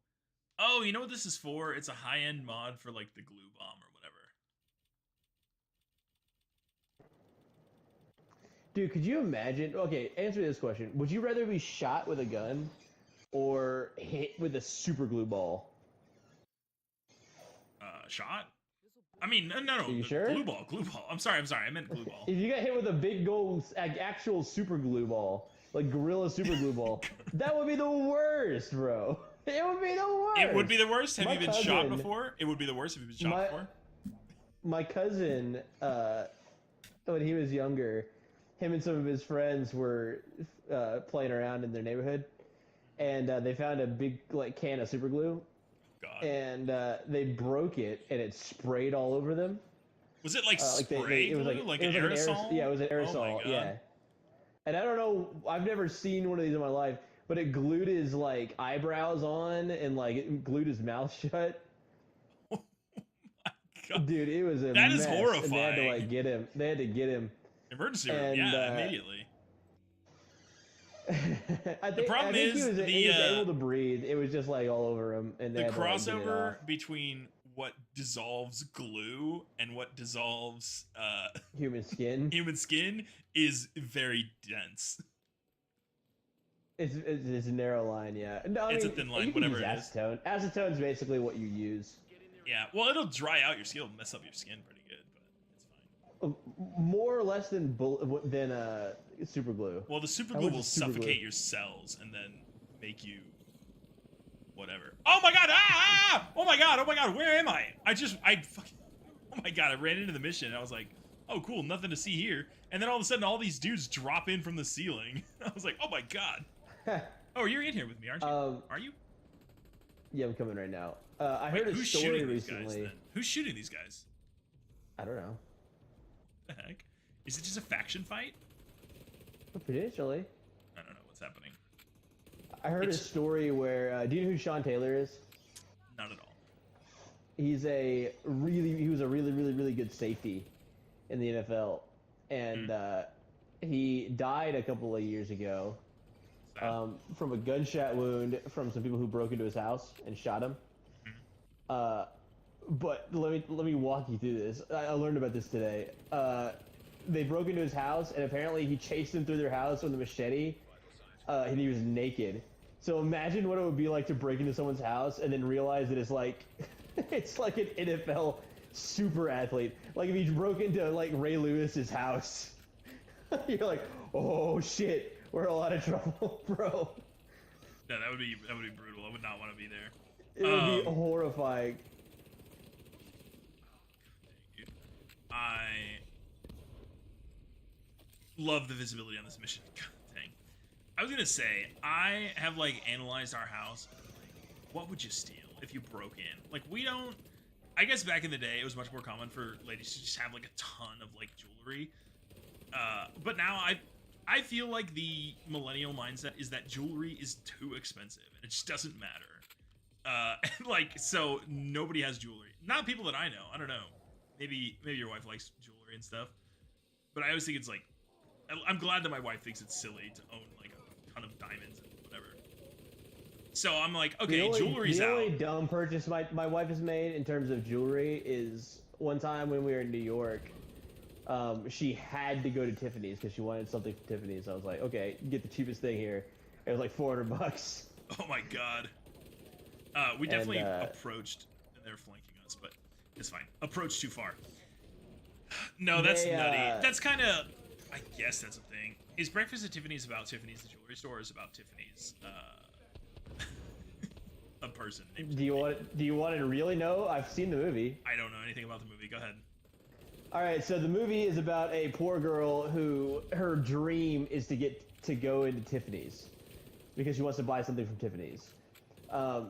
Oh, you know what this is for? It's a high-end mod for like the glue bomb or whatever. Dude, could you imagine? Okay, answer me this question: would you rather be shot with a gun or hit with a super glue ball? Shot? I mean, no. Are you the sure? Glue ball. I'm sorry. I meant glue ball. If you got hit with a big gold, actual super glue ball, like Gorilla super glue ball, that would be the worst, bro. It would be the worst. It would be the worst. Have My you been shot cousin- before? It would be the worst if you've been shot before. My cousin, when he was younger, him and some of his friends were playing around in their neighborhood, and they found a big can of super glue, God. and they broke it, and it sprayed all over them. Was it like Like spray it was glue? Like an it was aerosol? yeah, it was an Oh my aerosol. God. Yeah. And I don't know, I've never seen one of these in my life, but it glued his eyebrows on and it glued his mouth shut. Oh my God. Dude, it was a That is mess. And they had to horrifying. get him. They had to get him. Emergency room. And, Yeah, immediately. I think problem he is was, the, he was able to breathe. It was just all over him, and they The had to, get it crossover off. between what dissolves glue and what dissolves Human skin. human skin is very dense. It's a narrow line, yeah. No, It's a mean, thin line, you can whatever use it is. acetone. Acetone's basically what you use. Yeah, well, it'll dry out your skin, it'll mess up your skin pretty good, but it's fine. More or less than super glue. Well, the super How glue much will is super glue? suffocate your cells and then make you whatever. Oh my God! Ah! Oh my God! Where am I? I fucking. Oh my God! I ran into the mission and I was like, oh cool, nothing to see here. And then all of a sudden, all these dudes drop in from the ceiling. I was like, oh my God. Oh, you're in here with me, aren't you? Are you? Yeah, I'm coming right now. I heard a Who's story shooting these guys recently. then? Who's shooting these guys? I don't know. What the heck? Is it just a faction fight? Potentially. I don't know what's happening. I heard a story where. Do you know who Sean Taylor is? Not at all. He was a really good safety in the NFL, and he died a couple of years ago from a gunshot wound from some people who broke into his house and shot him. but let me walk you through this. I learned about this today. They broke into his house, and apparently he chased them through their house with a machete, and he was naked. So imagine what it would be like to break into someone's house and then realize that it's like, it's like an NFL super athlete. Like if you broke into like Ray Lewis's house, you're like, oh shit, we're in a lot of trouble, bro. No, that would be brutal. I would not want to be there. It would be horrifying. I love the visibility on this mission. God dang. I was gonna say, I have like analyzed our house. What would you steal if you broke in? Like we don't. I guess back in the day, it was much more common for ladies to just have like a ton of like jewelry. But now I feel like the millennial mindset is that jewelry is too expensive and it just doesn't matter. Like so nobody has jewelry. Not people that I know. I don't know. Maybe your wife likes jewelry and stuff. But I always think it's like, I'm glad that my wife thinks it's silly to own like a ton of diamonds and whatever. So I'm like, okay, jewelry's out. The only dumb purchase my wife has made in terms of jewelry is one time when we were in New York, she had to go to Tiffany's because she wanted something from Tiffany's. I was like, okay, get the cheapest thing here. It was like $400. Oh my god. We definitely approached, and they're flanking us, but it's fine. Approach too far. No, that's nutty. That's kind of, I guess that's a thing. Is Breakfast at Tiffany's about Tiffany's the jewelry store, or is it about Tiffany's a person named Do you want to really know? I've seen the movie. I don't know anything about the movie. Go ahead. All right, so the movie is about a poor girl who her dream is to get to go into Tiffany's because she wants to buy something from Tiffany's.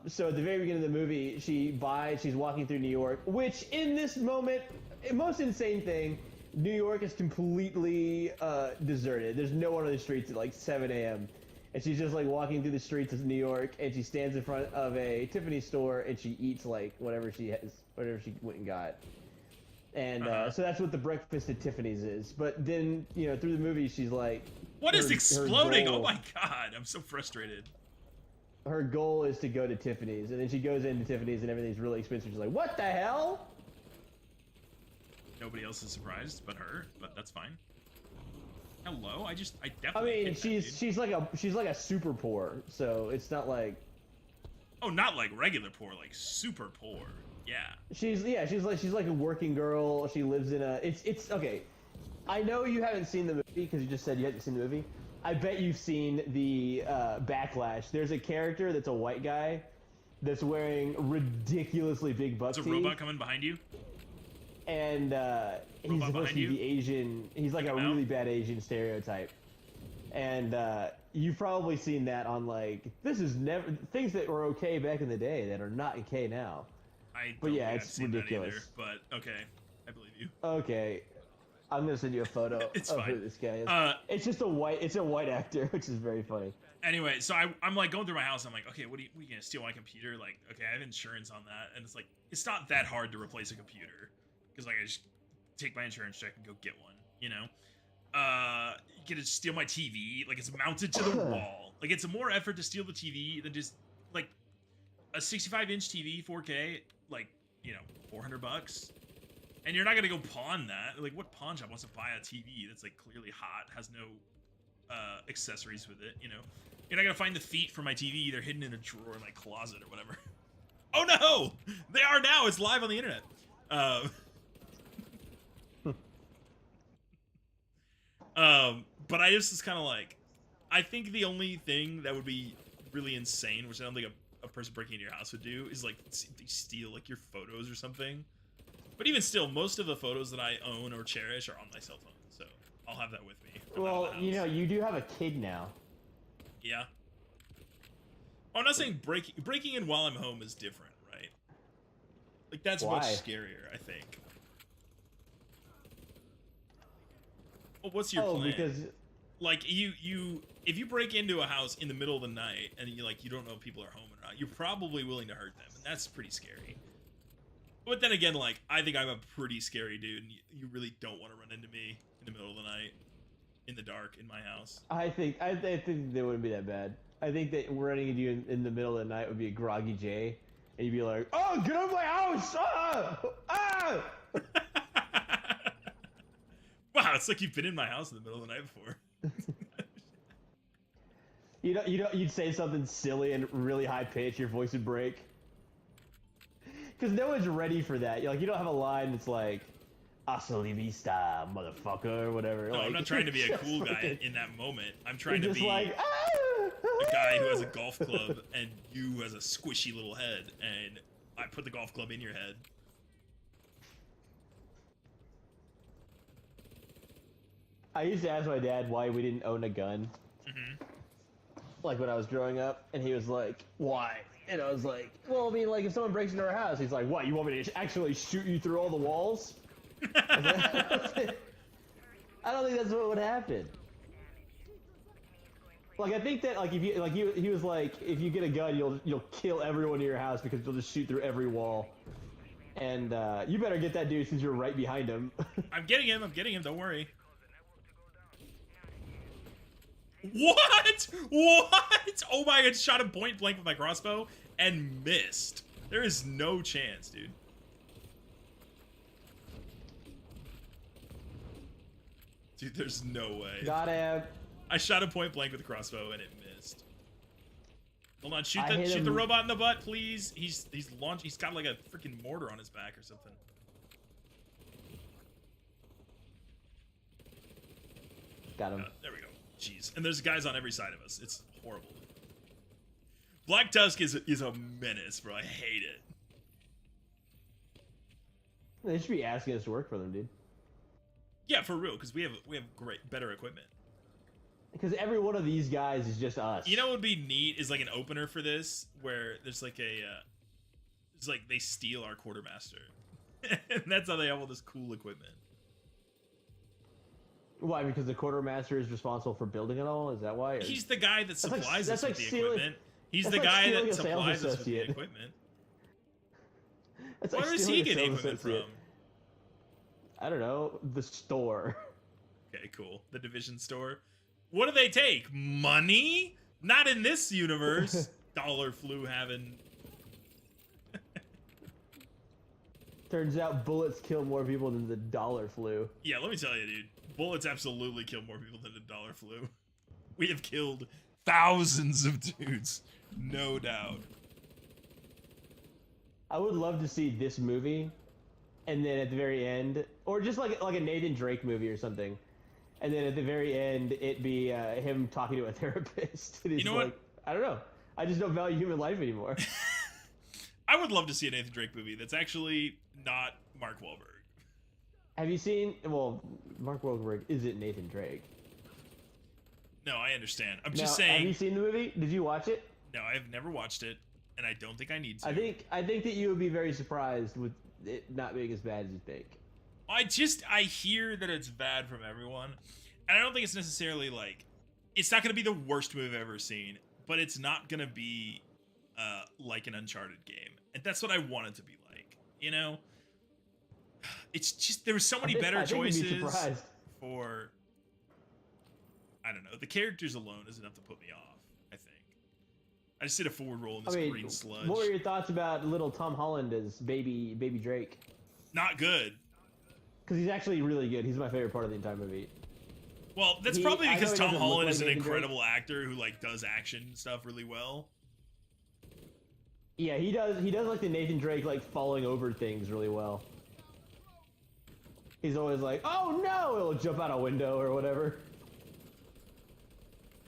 So at the very beginning of the movie, she's walking through New York, which in this moment, most insane thing, New York is completely deserted. There's no one on the streets at like 7 a.m. And she's just like walking through the streets of New York, and she stands in front of a Tiffany store, and she eats like whatever she went and got. And so that's what the Breakfast at Tiffany's is. But then, you know, through the movie, she's like, what is exploding? Oh my god, I'm so frustrated. Her goal is to go to Tiffany's, and then she goes into Tiffany's and everything's really expensive. She's like, what the hell? Nobody else is surprised but her, but that's fine. Hello? I definitely I mean, she's like a super poor, so it's not like. Oh, not like regular poor, like super poor. Yeah. She's like a working girl. She lives in a it's okay. I know you haven't seen the movie because you just said you hadn't seen the movie. I bet you've seen the Backlash. There's a character that's a white guy that's wearing ridiculously big butt There's a robot coming behind you. And he's supposed to be the Asian. He's like a really bad Asian stereotype. And you've probably seen that on like things that were okay back in the day that are not okay now. But yeah, it's ridiculous. Either, but okay, I believe you. Okay, I'm gonna send you a photo of who this guy is. It's just a white actor, which is very funny. Anyway, so I'm like going through my house. I'm like, okay, what are you gonna steal my computer? Like, okay, I have insurance on that, and it's like it's not that hard to replace a computer because like I just take my insurance check and go get one. You know, you get to steal my TV. Like it's mounted to the wall. Like it's more effort to steal the TV than just like a 65-inch TV, 4K. Like, you know, $400, and you're not gonna go pawn that. Like, what pawn shop wants to buy a TV that's like clearly hot, has no accessories with it? You know, you're not gonna find the feet for my TV either hidden in a drawer in my closet or whatever. Oh no, they are now. It's live on the internet. But I just was kind of like, I think the only thing that would be really insane, which I don't think a person breaking into your house would do, is like they steal like your photos or something. But even still, most of the photos that I own or cherish are on my cell phone, so I'll have that with me. Well, you know, you do have a kid now. Yeah. Oh, I'm not saying breaking in while I'm home is different, right? Like that's much scarier, I think. Well, what's your plan? Because like if you break into a house in the middle of the night and you don't know if people are home or not, you're probably willing to hurt them, and that's pretty scary. But then again, like I think I'm a pretty scary dude, and you really don't want to run into me in the middle of the night, in the dark, in my house. I think they wouldn't be that bad. I think that running into you in the middle of the night would be a groggy J, and you'd be like, "Oh, get out of my house! Ah! Ah!" Wow, it's like you've been in my house in the middle of the night before. You'd say something silly and really high pitched, your voice would break. Because no one's ready for that. Like, you don't have a line that's like, "Hasta la vista, motherfucker," or whatever. No, like, I'm not trying to be a just cool guy like- in that moment. I'm trying you're to just be like, a guy who has a golf club and you has a squishy little head, and I put the golf club in your head. I used to ask my dad why we didn't own a gun. Mm-hmm. Like when I was growing up, and he was like, "Why?" And I was like, "Well, I mean, like if someone breaks into our house, he's like, what? You want me to actually shoot you through all the walls?" I don't think that's what would happen. Like I think that like if you like he was like, if you get a gun, you'll kill everyone in your house because you'll just shoot through every wall. And you better get that dude since you're right behind him. I'm getting him, don't worry. What? What? Oh my god, shot him point blank with my crossbow and missed. There is no chance, dude. Dude, there's no way. Got him. I shot him point blank with a crossbow and it missed. Hold on, shoot I hit the him. robot in the butt, please. He's got like a freaking mortar on his back or something. Got him. There we go. Jeez. And there's guys on every side of us. It's horrible. Black Tusk is a menace, bro. I hate it. They should be asking us to work for them, dude. Yeah, for real, because we have better equipment. Because every one of these guys is just us. You know what would be neat is like an opener for this, where there's like it's like they steal our quartermaster, and that's how they have all this cool equipment. Why? Because the quartermaster is responsible for building it all? Is that why? Or- He's the guy that like- supplies that's us like with the stealing- equipment. He's that's the like guy stealing that a sales supplies us with the associate. equipment. It's like Where does stealing he a get sales equipment associate. from? I don't know. The store. Okay, cool. The Division store. What do they take? Money? Not in this universe. Dollar flu having. Turns out bullets kill more people than the dollar flu. Yeah, let me tell you, dude. Bullets absolutely kill more people than the dollar flu. We have killed thousands of dudes. No doubt. I would love to see this movie, and then at the very end, or just like a Nathan Drake movie or something, and then at the very end, it be him talking to a therapist. And he's You know what? like, I don't know. I just don't value human life anymore. I would love to see a Nathan Drake movie that's actually not Mark Wahlberg. Have you seen? Well, Mark Wahlberg isn't Nathan Drake. No, I understand. I'm Now, just Have you saying. seen the movie? Did you watch it? No, I've never watched it, and I don't think I need to. I think that you would be very surprised with it not being as bad as you think. I hear that it's bad from everyone, and I don't think it's necessarily like, it's not going to be the worst movie I've ever seen, but it's not going to be like an Uncharted game, and that's what I want it to be like. You know, it's just there were so many better I think you'd be choices surprised. for. I don't know. The characters alone is enough to put me off. I think. I just did a forward roll in this green sludge. what were your thoughts about little Tom Holland as baby Drake? Not good. Because he's actually really good. He's my favorite part of the entire movie. Well, that's He- probably I know because he Tom doesn't look Holland like is an Nathan Drake. incredible actor who like does action stuff really well. Yeah, he does. He does like the Nathan Drake like falling over things really well. He's always like, "Oh no!" He'll jump out a window or whatever.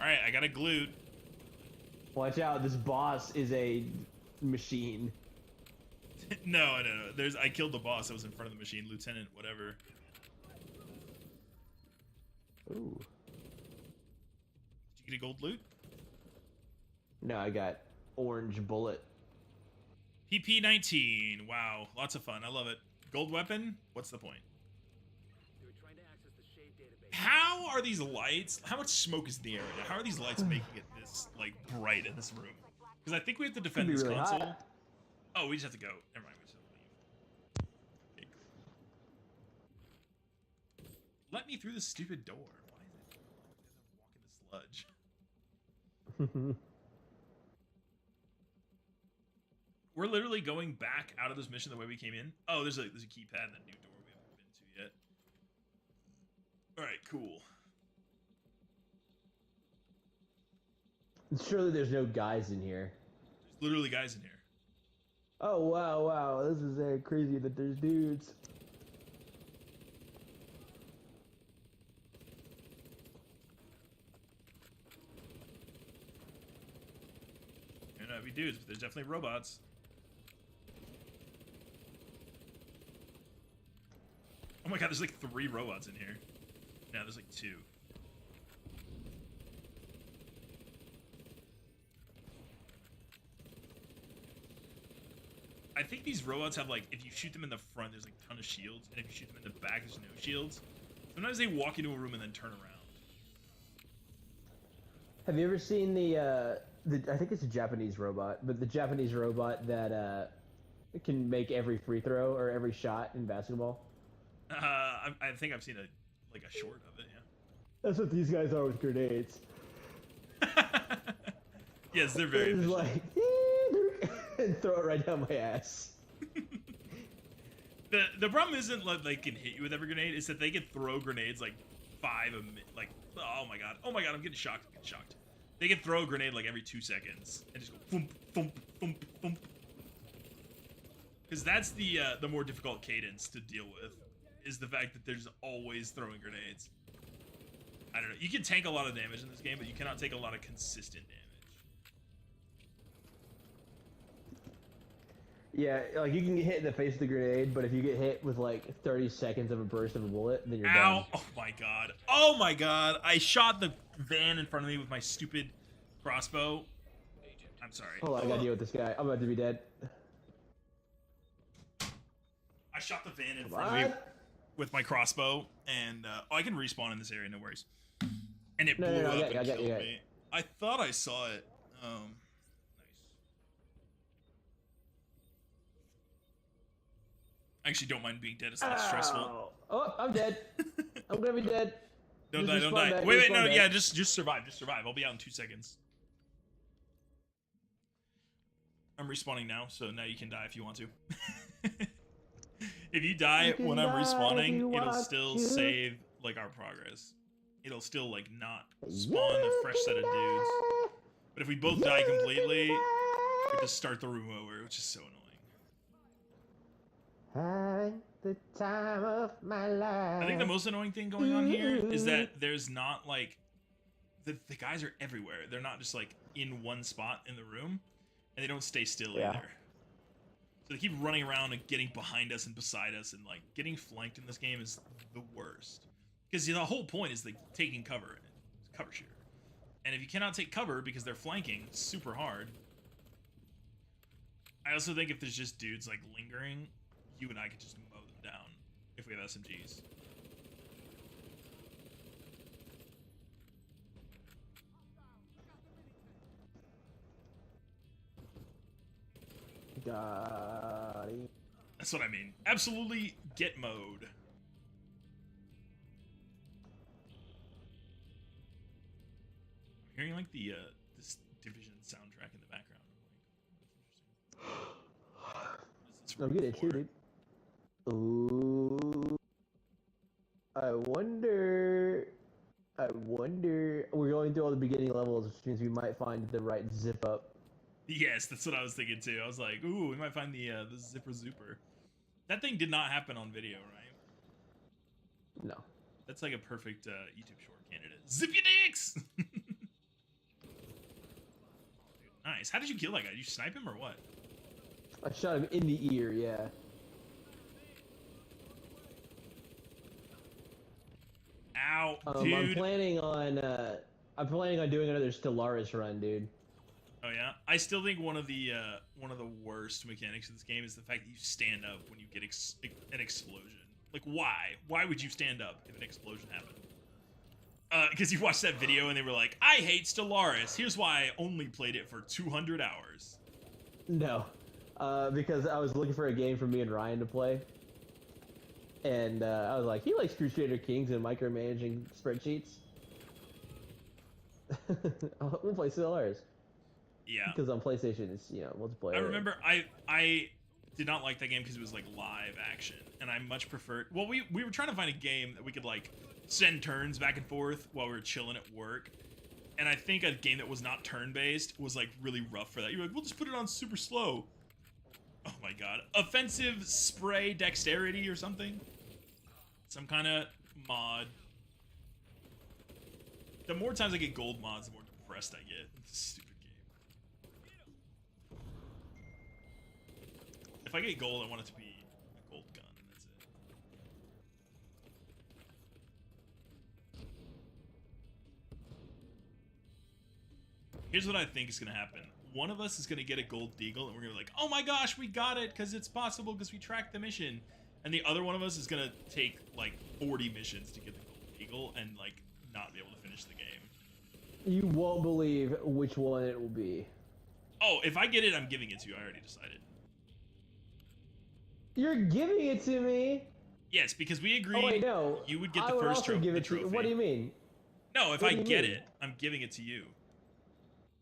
All right, I got a glute. Watch out! This boss is a machine. No. I killed the boss that was in front of the machine, Lieutenant, whatever. Ooh. Did you get a gold loot? No, I got orange bullet. PP-19. Wow, lots of fun. I love it. Gold weapon? What's the point? They were trying to access the Shade database. How are these lights? How much smoke is in the area? How are these lights making it this like bright in this room? Because I think we have to defend Could be this really console. hot. Oh, we just have to go. Never mind. We just have to leave. Okay. Let me through this stupid door. Why is it? Because I'm walking the sludge. We're literally going back out of this mission the way we came in. Oh, there's a keypad in that new door we haven't been to yet. All right, cool. Surely there's no guys in here. There's literally guys in here. Oh wow, this is crazy that there's dudes. May not be dudes, but there's definitely robots. Oh my god, there's like 3 robots in here. No, there's like 2. I think these robots have like, if you shoot them in the front, there's like a ton of shields, and if you shoot them in the back, there's no shields. Sometimes they walk into a room and then turn around. Have you ever seen the I think it's a Japanese robot, but the Japanese robot that can make every free throw or every shot in basketball? I think I've seen a short of it, yeah. That's what these guys are with grenades. Yes, they're very It's efficient. like and throw it right down my ass. The problem isn't like they can hit you with every grenade, it's that they can throw grenades like 5 a minute. Like, oh my god, I'm getting shocked. They can throw a grenade like every 2 seconds and just go thump, thump, thump, thump. Because that's the more difficult cadence to deal with, is the fact that there's always throwing grenades. I don't know. You can tank a lot of damage in this game, but you cannot take a lot of consistent damage. Yeah, like you can get hit in the face with a grenade, but if you get hit with like 30 seconds of a burst of a bullet, then you're Ow! done. Oh my god. Oh my god. I shot the van in front of me with my stupid crossbow. I'm sorry. Hold on, I gotta deal with this guy. I'm about to be dead. I shot the van in Come front of me on. with my crossbow, and I can respawn in this area, no worries. And it No, blew no, up I and got killed you. me. I thought I saw it. Nice. I actually don't mind being dead. It's not stressful. Ow. Oh, I'm dead. I'm gonna be dead. Don't Just die, don't respawn die. back, Wait, respawn no, back. yeah, just survive, just survive. I'll be out in 2 seconds. I'm respawning now, so now you can die if you want to. If you die You can when I'm die if respawning, you it'll want still to. save like our progress. It'll still like not spawn a fresh set of dudes. But if we both die completely, we just start the room over, which is so annoying. Having the time of my life. I think the most annoying thing going on here is that there's not like the guys are everywhere. They're not just like in one spot in the room, and they don't stay still Yeah. either. So they keep running around and getting behind us and beside us, and like getting flanked in this game is the worst. Because the whole point is like taking cover, it's a cover shooter. And if you cannot take cover because they're flanking, it's super hard. I also think if there's just dudes like lingering, you and I could just mow them down if we have SMGs. Got it. That's what I mean. Absolutely get mode. I'm hearing like the this Division soundtrack in the background. That's interesting. I'm getting it too, dude. Ooh. I wonder. We're going through all the beginning levels, which means we might find the right zip up. Yes, that's what I was thinking too. I was like, ooh, we might find the zipper zooper. That thing did not happen on video, right? No. That's like a perfect YouTube short candidate. Zip your dicks! Nice. How did you kill that guy? Did you snipe him or what? I shot him in the ear, yeah. Ow, I'm dude. planning on doing another Stellaris run, dude. Oh yeah, I still think one of the worst mechanics of this game is the fact that you stand up when you get an explosion. Like, why? Why would you stand up if an explosion happened? Because you watched that video and they were like, "I hate Stellaris. Here's why I only played it for 200 hours." No, because I was looking for a game for me and Ryan to play, and I was like, he likes Crusader Kings and micromanaging spreadsheets. We'll play Stellaris. Yeah. because on PlayStation it's multiplayer. I remember I did not like that game because it was like live action, and I much preferred. Well, we were trying to find a game that we could like send turns back and forth while we were chilling at work, and I think a game that was not turn based was like really rough for that. You're like, we'll just put it on super slow. Oh my god, offensive spray dexterity or something, some kind of mod. The more times I get gold mods, the more depressed I get. It's a stupid game. If I get gold, I want it to be a gold gun, and that's it. Here's what I think is going to happen. One of us is going to get a gold deagle, and we're going to be like, oh my gosh, we got it, because it's possible, because we tracked the mission. And the other one of us is going to take, like, 40 missions to get the gold deagle, and, like, not be able to finish the game. You won't believe which one it will be. Oh, if I get it, I'm giving it to you. I already decided. You're giving it to me. Yes, because we agreed Oh wait, no. you would get I the would first also trophy. give it to you. What do you mean? No, if What I do you get mean? it, I'm giving it to you.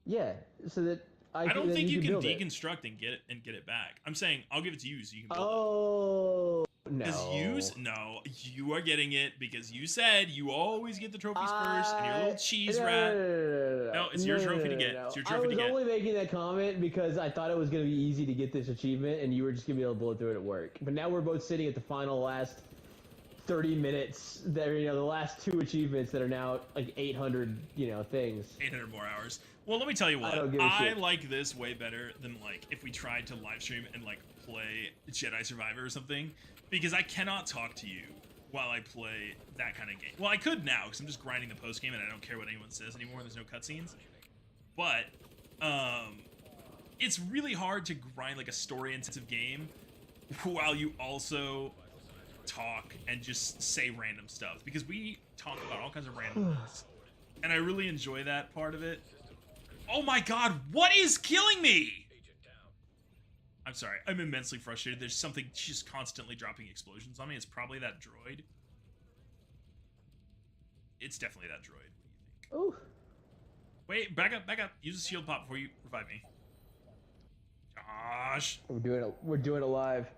Yeah, so that I don't think you can build it. deconstruct and get it back. I'm saying I'll give it to you so you can build it. Oh Because no. you are getting it because you said you always get the trophies first, and you're a little cheese rat. No, it's your trophy to get. It's your trophy to I get. was only making that comment because I thought it was going to be easy to get this achievement, and you were just going to be able to blow through it at work. But now we're both sitting at the final last 30 minutes. That the last 2 achievements that are now like 800, things. 800 more hours. Well, let me tell you what. I don't give a I shit. like this way better than like if we tried to live stream and like play Jedi Survivor or something, because I cannot talk to you while I play that kind of game. Well, I could now because I'm just grinding the post game and I don't care what anyone says anymore. There's no cutscenes. But it's really hard to grind like a story-intensive game while you also talk and just say random stuff, because we talk about all kinds of random things, and I really enjoy that part of it. Oh my god, what is killing me? I'm sorry, I'm immensely frustrated. There's something just constantly dropping explosions on me. It's probably that droid. It's definitely that droid. What do you think? Ooh. Wait, back up. Use a shield pop before you revive me. Josh. We're doing it live.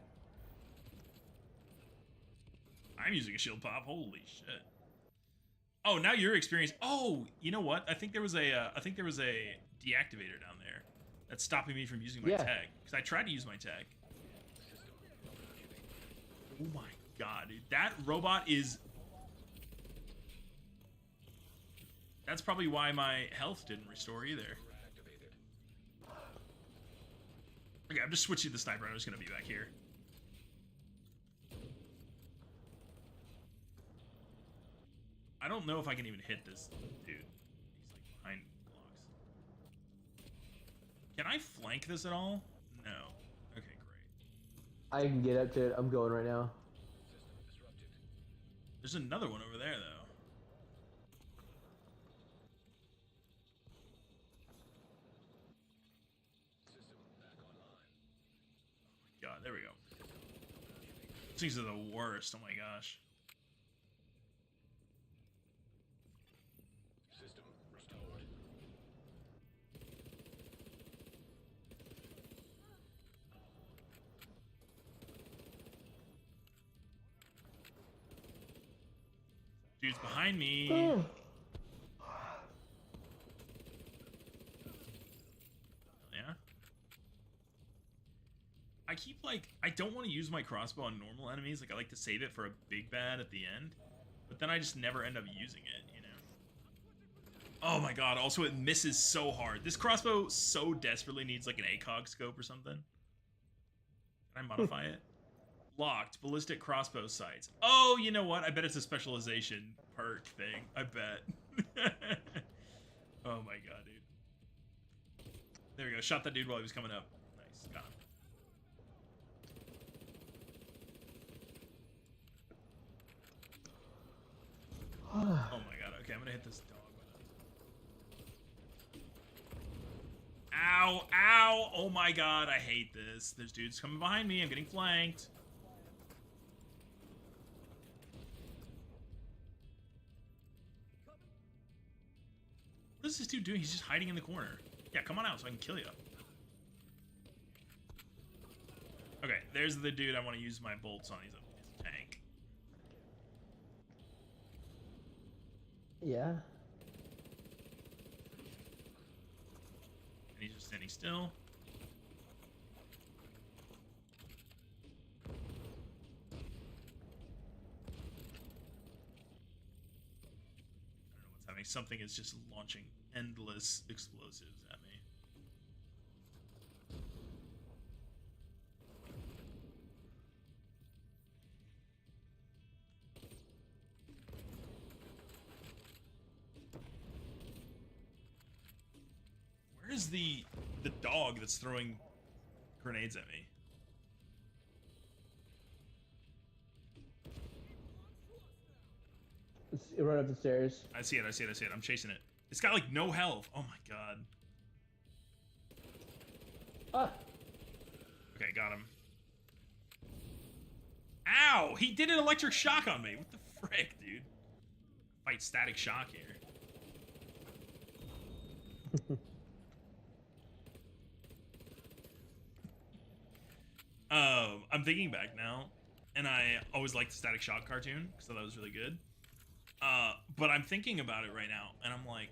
I'm using a shield pop. Holy shit. Oh, now you're experienced. Oh, you know what? I think there was a deactivator down there that's stopping me from using my tag, because I tried to use my tag. Oh my god, dude. That robot is... That's probably why my health didn't restore either. Okay, I'm just switching the sniper. I'm just gonna be back here. I don't know if I can even hit this dude. He's like behind blocks. Can I flank this at all? No. Okay, great. I can get up to it. I'm going right now. There's another one over there, though. God, there we go. These things are the worst. Oh my gosh. Dude's behind me. Oh. Yeah. I keep I don't want to use my crossbow on normal enemies. Like I like to save it for a big bad at the end, but then I just never end up using it, you know. Oh my god, also it misses so hard. This crossbow so desperately needs like an ACOG scope or something. Can I modify it? Locked ballistic crossbow sights. Oh, you know what? I bet it's a specialization perk thing. I bet. Oh my god, dude. There we go. Shot that dude while he was coming up. Nice. Got him. Oh my god. Okay, I'm gonna hit this dog with it. Ow! Ow! Oh my god, I hate this. There's dudes coming behind me. I'm getting flanked. What is this dude doing? He's just hiding in the corner. Yeah, come on out so I can kill you. Okay, there's the dude I want to use my bolts on. He's a tank. Yeah. And he's just standing still. I don't know what's happening. Something is just launching endless explosives at me. Where is the dog that's throwing grenades at me? Let's run up the stairs. I see it, I see it, I see it. I'm chasing it. It's got like no health. Oh my god. Ah! Okay, got him. Ow! He did an electric shock on me. What the frick, dude? Fight static shock here. I'm thinking back now, and I always liked the Static Shock cartoon because I thought that was really good. But I'm thinking about it right now, and I'm like,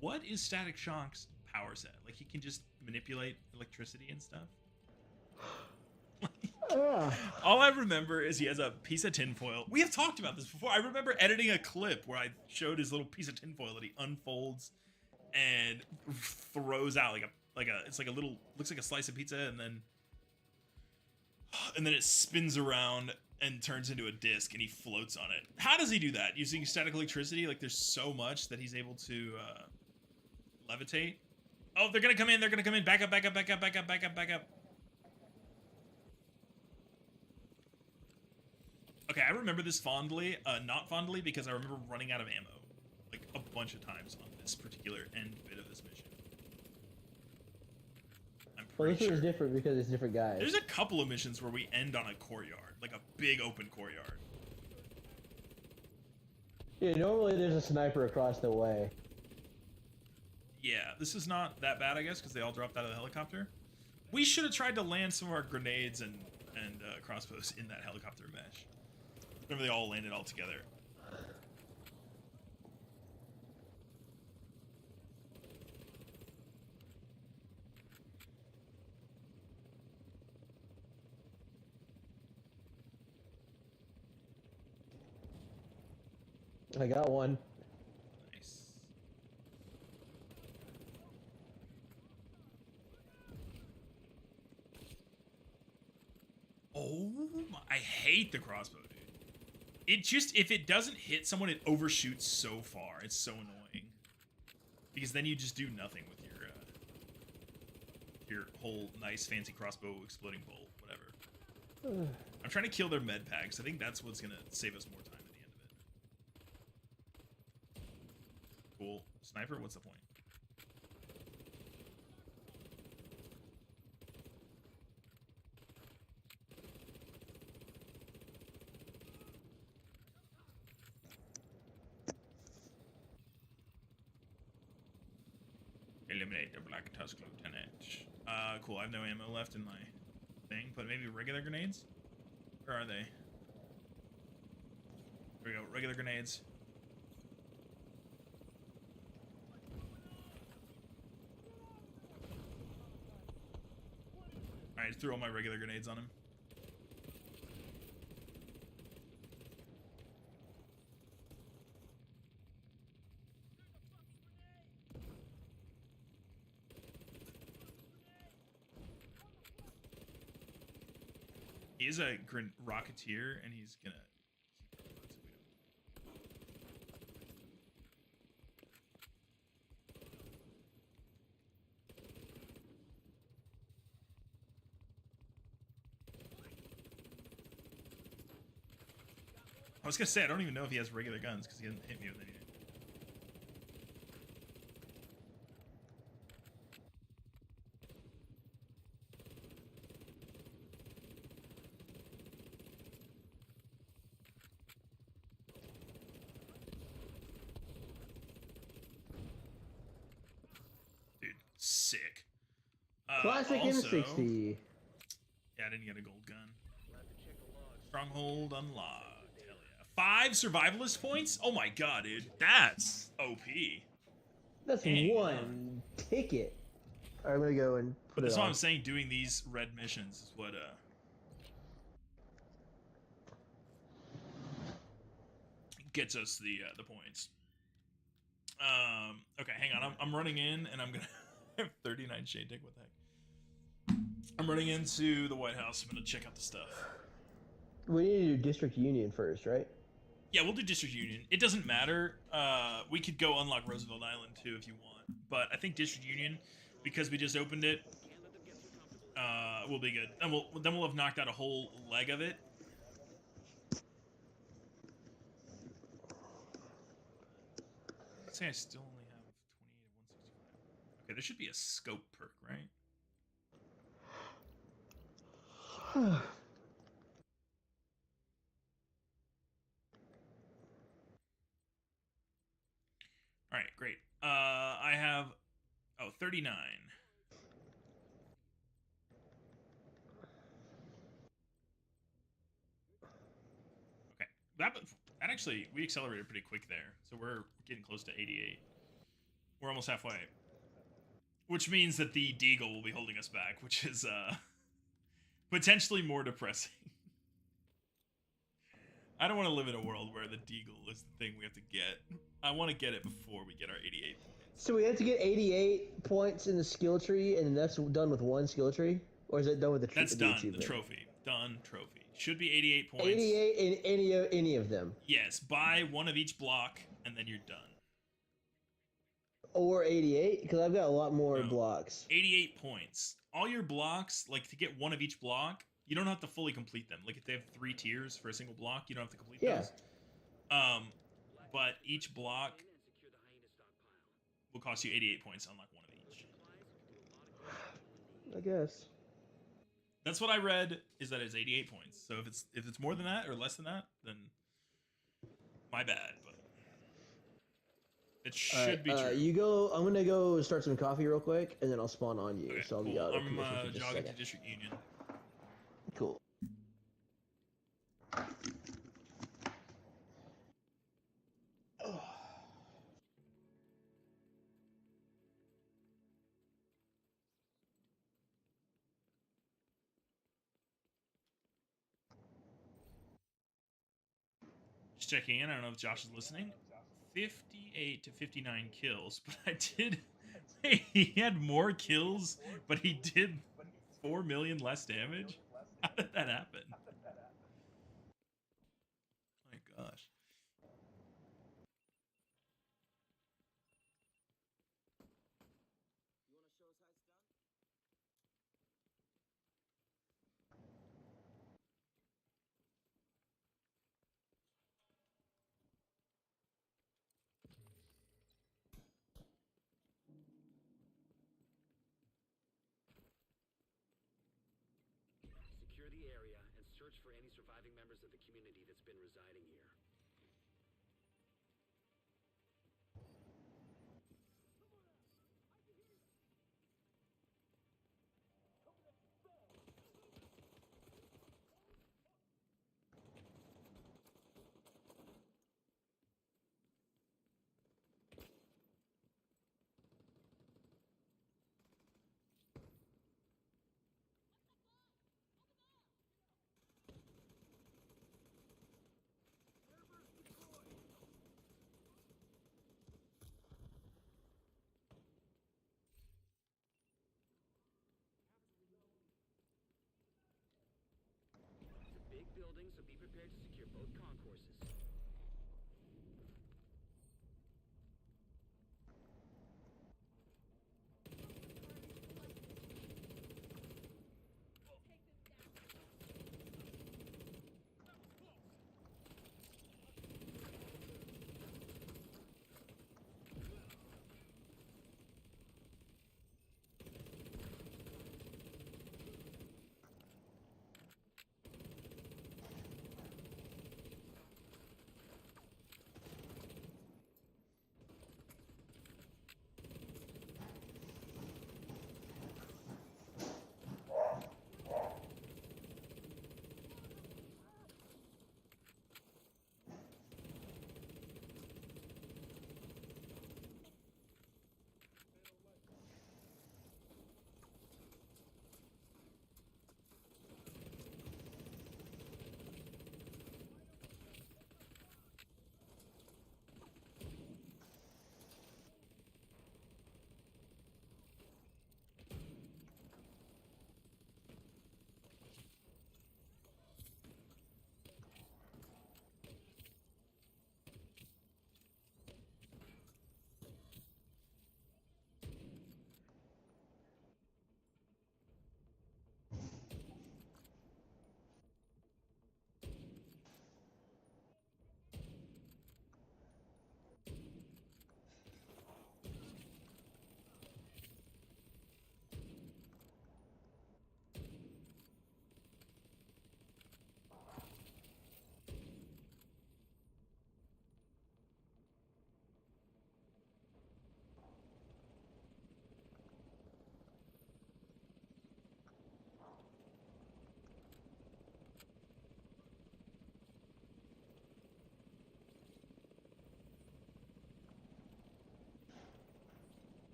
what is Static Shock's power set? Like, he can just manipulate electricity and stuff? All I remember is he has a piece of tinfoil. We have talked about this before. I remember editing a clip where I showed his little piece of tinfoil that he unfolds and throws out it's like a little, looks like a slice of pizza, and then it spins around and turns into a disc, and he floats on it. How does he do that? Using static electricity? Like, there's so much that he's able to levitate. Oh, they're gonna come in. They're gonna come in. Back up, back up, back up, back up, back up, back up. Okay, I remember this fondly. Not fondly, because I remember running out of ammo. Like, a bunch of times on this particular end bit of this mission. I'm Well, pretty this sure. one is different because it's different guys. There's a couple of missions where we end on a courtyard. Like a big open courtyard. Yeah, normally there's a sniper across the way. Yeah, this is not that bad, I guess, because they all dropped out of the helicopter. We should have tried to land some of our grenades and crossbows in that helicopter mesh. Remember, they all landed all together. I got one. Nice. Oh, I hate the crossbow, dude. It just, if it doesn't hit someone, it overshoots so far. It's so annoying. Because then you just do nothing with your whole nice fancy crossbow exploding bolt, whatever. I'm trying to kill their med packs. I think that's what's gonna save us more time at the end of it. Cool. Sniper, what's the point? Eliminate the Black Tusk Lieutenant. Cool. I have no ammo left in my thing, but maybe regular grenades? Where are they? There we go. Regular grenades. Alright, threw all my regular grenades on him. He is a rocketeer, and he's gonna keep our butts if we don't. I was gonna say, I don't even know if he has regular guns, because he hasn't hit me with anything. Sick. Classic also, M60. Yeah, I didn't get a gold gun. Stronghold unlocked. Hell yeah. 5 survivalist points? Oh my god, dude. That's OP. That's Hang one ticket. Alright, I'm gonna go and But put that's it why on. I'm saying doing these red missions is what gets us the points. Okay, hang on. I'm running in and I'm gonna have 39 shade dick. What the heck? I'm running into the White House. I'm gonna check out the stuff. We need to do District Union first, right? Yeah, we'll do District Union. It doesn't matter. We could go unlock Roosevelt Island too if you want, but I think District Union, because we just opened it, will be good. And we'll have knocked out a whole leg of it. Let's say I still only have 28 of 165. Okay, there should be a scope perk, right? All right, great. I have 39. Okay, that actually we accelerated pretty quick there, so we're getting close to 88. We're almost halfway, which means that the Deagle will be holding us back, which is potentially more depressing. I don't want to live in a world where the Deagle is the thing we have to get. I want to get it before we get our 88 points. So we have to get 88 points in the skill tree, and that's done with one skill tree? Or is it done with the That's done. The achievement? trophy. Done. Trophy. Should be 88 points. 88 in any of them? Yes. Buy one of each block, and then you're done. Or 88? Because I've got a lot more No. blocks. 88 points. All your blocks, like to get one of each block, you don't have to fully complete them. Like if they have 3 tiers for a single block, you don't have to complete those. But each block will cost you 88 points to unlock one of each. I guess. That's what I read, is that it's 88 points. So if it's more than that or less than that, then my bad, but it should be true. You go. I'm gonna go start some coffee real quick, and then I'll spawn on you. Okay, So I'll be cool. out of I'm commission for just a jogging to second. District Union. Cool. Just checking in. I don't know if Josh is listening. 58 to 59 kills, but I did. He had more kills, but he did 4 million less damage. How did that happen? My gosh. Secure the area and search for any surviving members of the community that's been residing here. It's a big building, so be prepared to secure both concourses.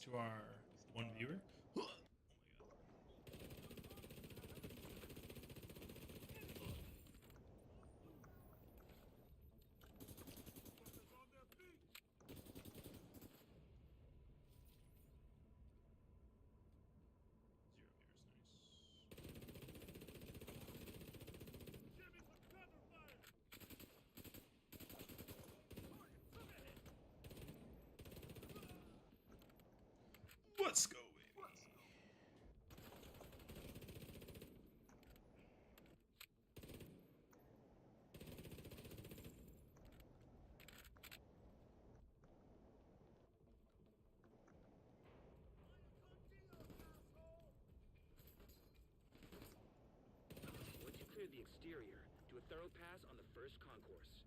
to our one viewer. Oh let's go, baby. Once you clear the exterior, do a thorough pass on the first concourse.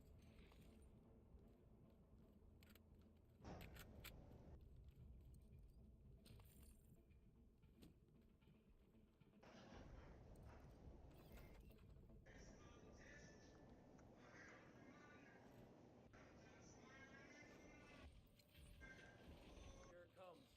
Here it comes.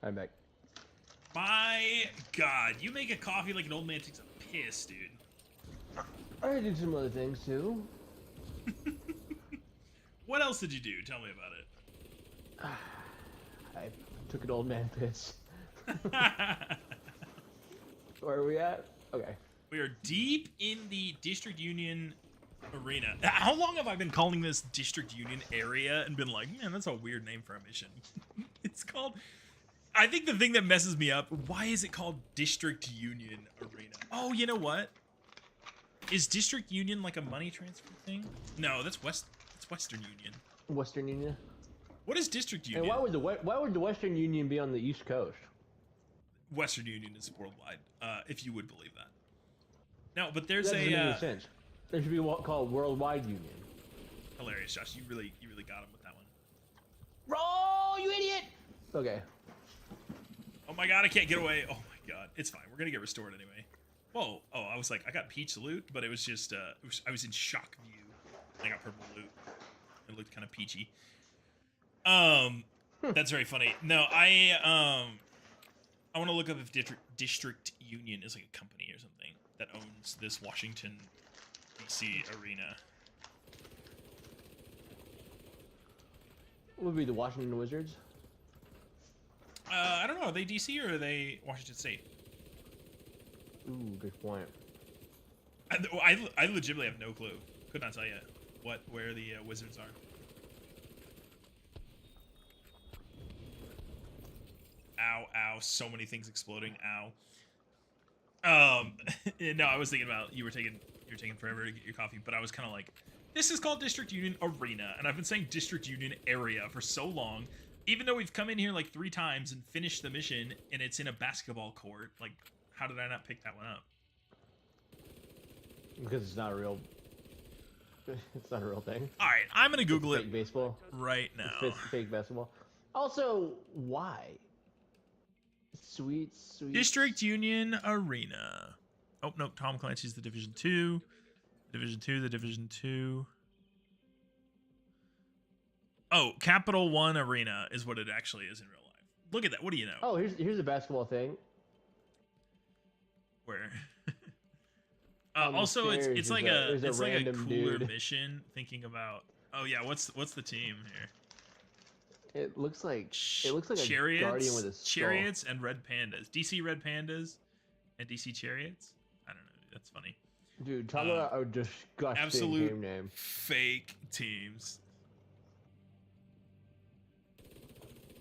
I'm back. My God, you make a coffee like an old man takes a piss, dude. I did some other things too. What else did you do? Tell me about it. I Took an old man piss. Where are we at? Okay. We are deep in the District Union arena. How long have I been calling this District Union area and been like, man, that's a weird name for a mission. It's called... I think the thing that messes me up, why is it called District Union Arena? Oh, you know what? Is District Union like a money transfer thing? No, that's Western Union. Western Union. What is District Union? And why would the Western Union be on the East Coast? Western Union is worldwide, if you would believe that. No, but there's That doesn't make a any sense. There should be what called Worldwide Union. hilarious, Josh. You really got him with that one. Roll, you idiot! Okay. Oh my god, I can't get away. Oh my god, it's fine. We're gonna get restored anyway. Whoa. Oh, I was like, I got peach loot, but it was just, I was in shock view. I got purple loot. It looked kind of peachy. That's very funny. No, I want to look up if District Union is like a company or something that owns this Washington, D.C. arena. What would be the Washington Wizards? I don't know. Are they D.C. or are they Washington State? Ooh, good point. I legitimately have no clue. Could not tell you where the Wizards are. Ow, ow, so many things exploding, ow. No, I was thinking about you were taking forever to get your coffee, but I was kind of like, this is called District Union Arena, and I've been saying District Union Area for so long, even though we've come in here like 3 times and finished the mission, and it's in a basketball court. Like, how did I not pick that one up? Because it's not a real... It's not a real thing. Alright, I'm gonna Google it Fake baseball. right now. It's fake basketball. Also, why? Sweet. District Union Arena. Oh, no, Tom Clancy's The Division 2. The Division 2. Oh, Capital One Arena is what it actually is in real life. Look at that. What do you know? Oh, here's a basketball thing. Where? On the also, stairs, it's like there's it's like a random cooler dude. mission. Thinking about. Oh yeah, what's the team here? It looks like a Chariots, guardian with a skull. Chariots and Red Pandas. DC Red Pandas and DC Chariots. I don't know. That's funny. Dude, talk about a disgusting Absolute team name. fake teams.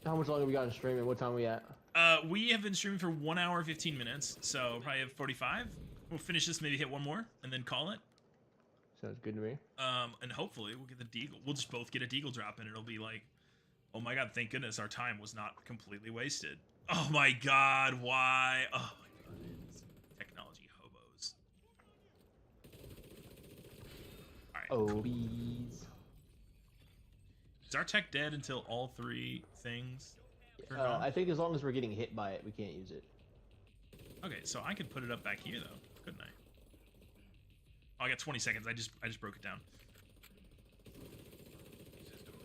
How much longer we got in streaming? What time we at? We have been streaming for 1 hour 15 minutes, so probably have 45. We'll finish this, maybe hit one more, and then call it. Sounds good to me. And hopefully we'll get the deagle. We'll just both get a deagle drop, and it'll be like, oh my god, thank goodness our time was not completely wasted. Oh my god, why? Oh my god, technology hobos. All right, cool. Obies. Is our tech dead until all 3 things? turn on? I think as long as we're getting hit by it, we can't use it. Okay, so I could put it up back here though, couldn't I? Oh, I got 20 seconds. I just broke it down.